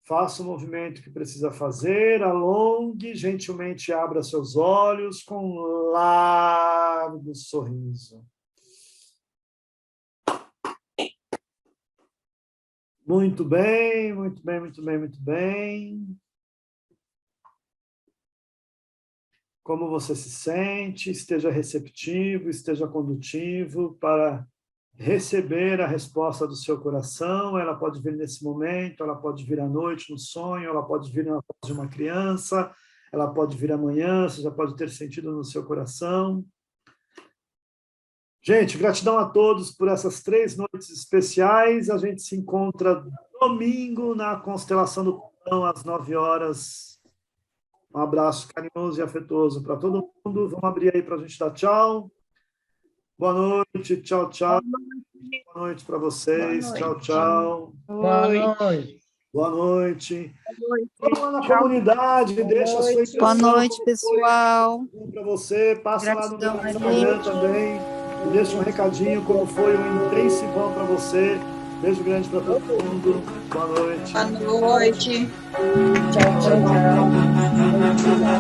[SPEAKER 1] Faça o movimento que precisa fazer, alongue, gentilmente abra seus olhos com um largo sorriso. Muito bem, muito bem, muito bem, muito bem. como você se sente, esteja receptivo, esteja condutivo para receber a resposta do seu coração. Ela pode vir nesse momento, ela pode vir à noite no sonho, ela pode vir na voz de uma criança, ela pode vir amanhã, você já pode ter sentido no seu coração. Gente, gratidão a todos por essas 3 noites especiais. A gente se encontra domingo na Constelação do Pão, às 9 horas. Um abraço carinhoso e afetuoso para todo mundo. Vamos abrir aí para a gente dar tchau. Boa noite, tchau, tchau. Boa noite para vocês. Tchau, tchau.
[SPEAKER 2] Boa noite.
[SPEAKER 1] Boa noite. Vamos lá na comunidade, deixa a sua impressão.
[SPEAKER 4] Boa noite, pessoal.
[SPEAKER 1] Para você, passa
[SPEAKER 4] Gratidão,
[SPEAKER 1] lá no Instagram também. Deixa um recadinho como foi um intensivão para você. Beijo grande para todo mundo. Boa noite.
[SPEAKER 4] Boa noite.
[SPEAKER 3] Tchau, tchau.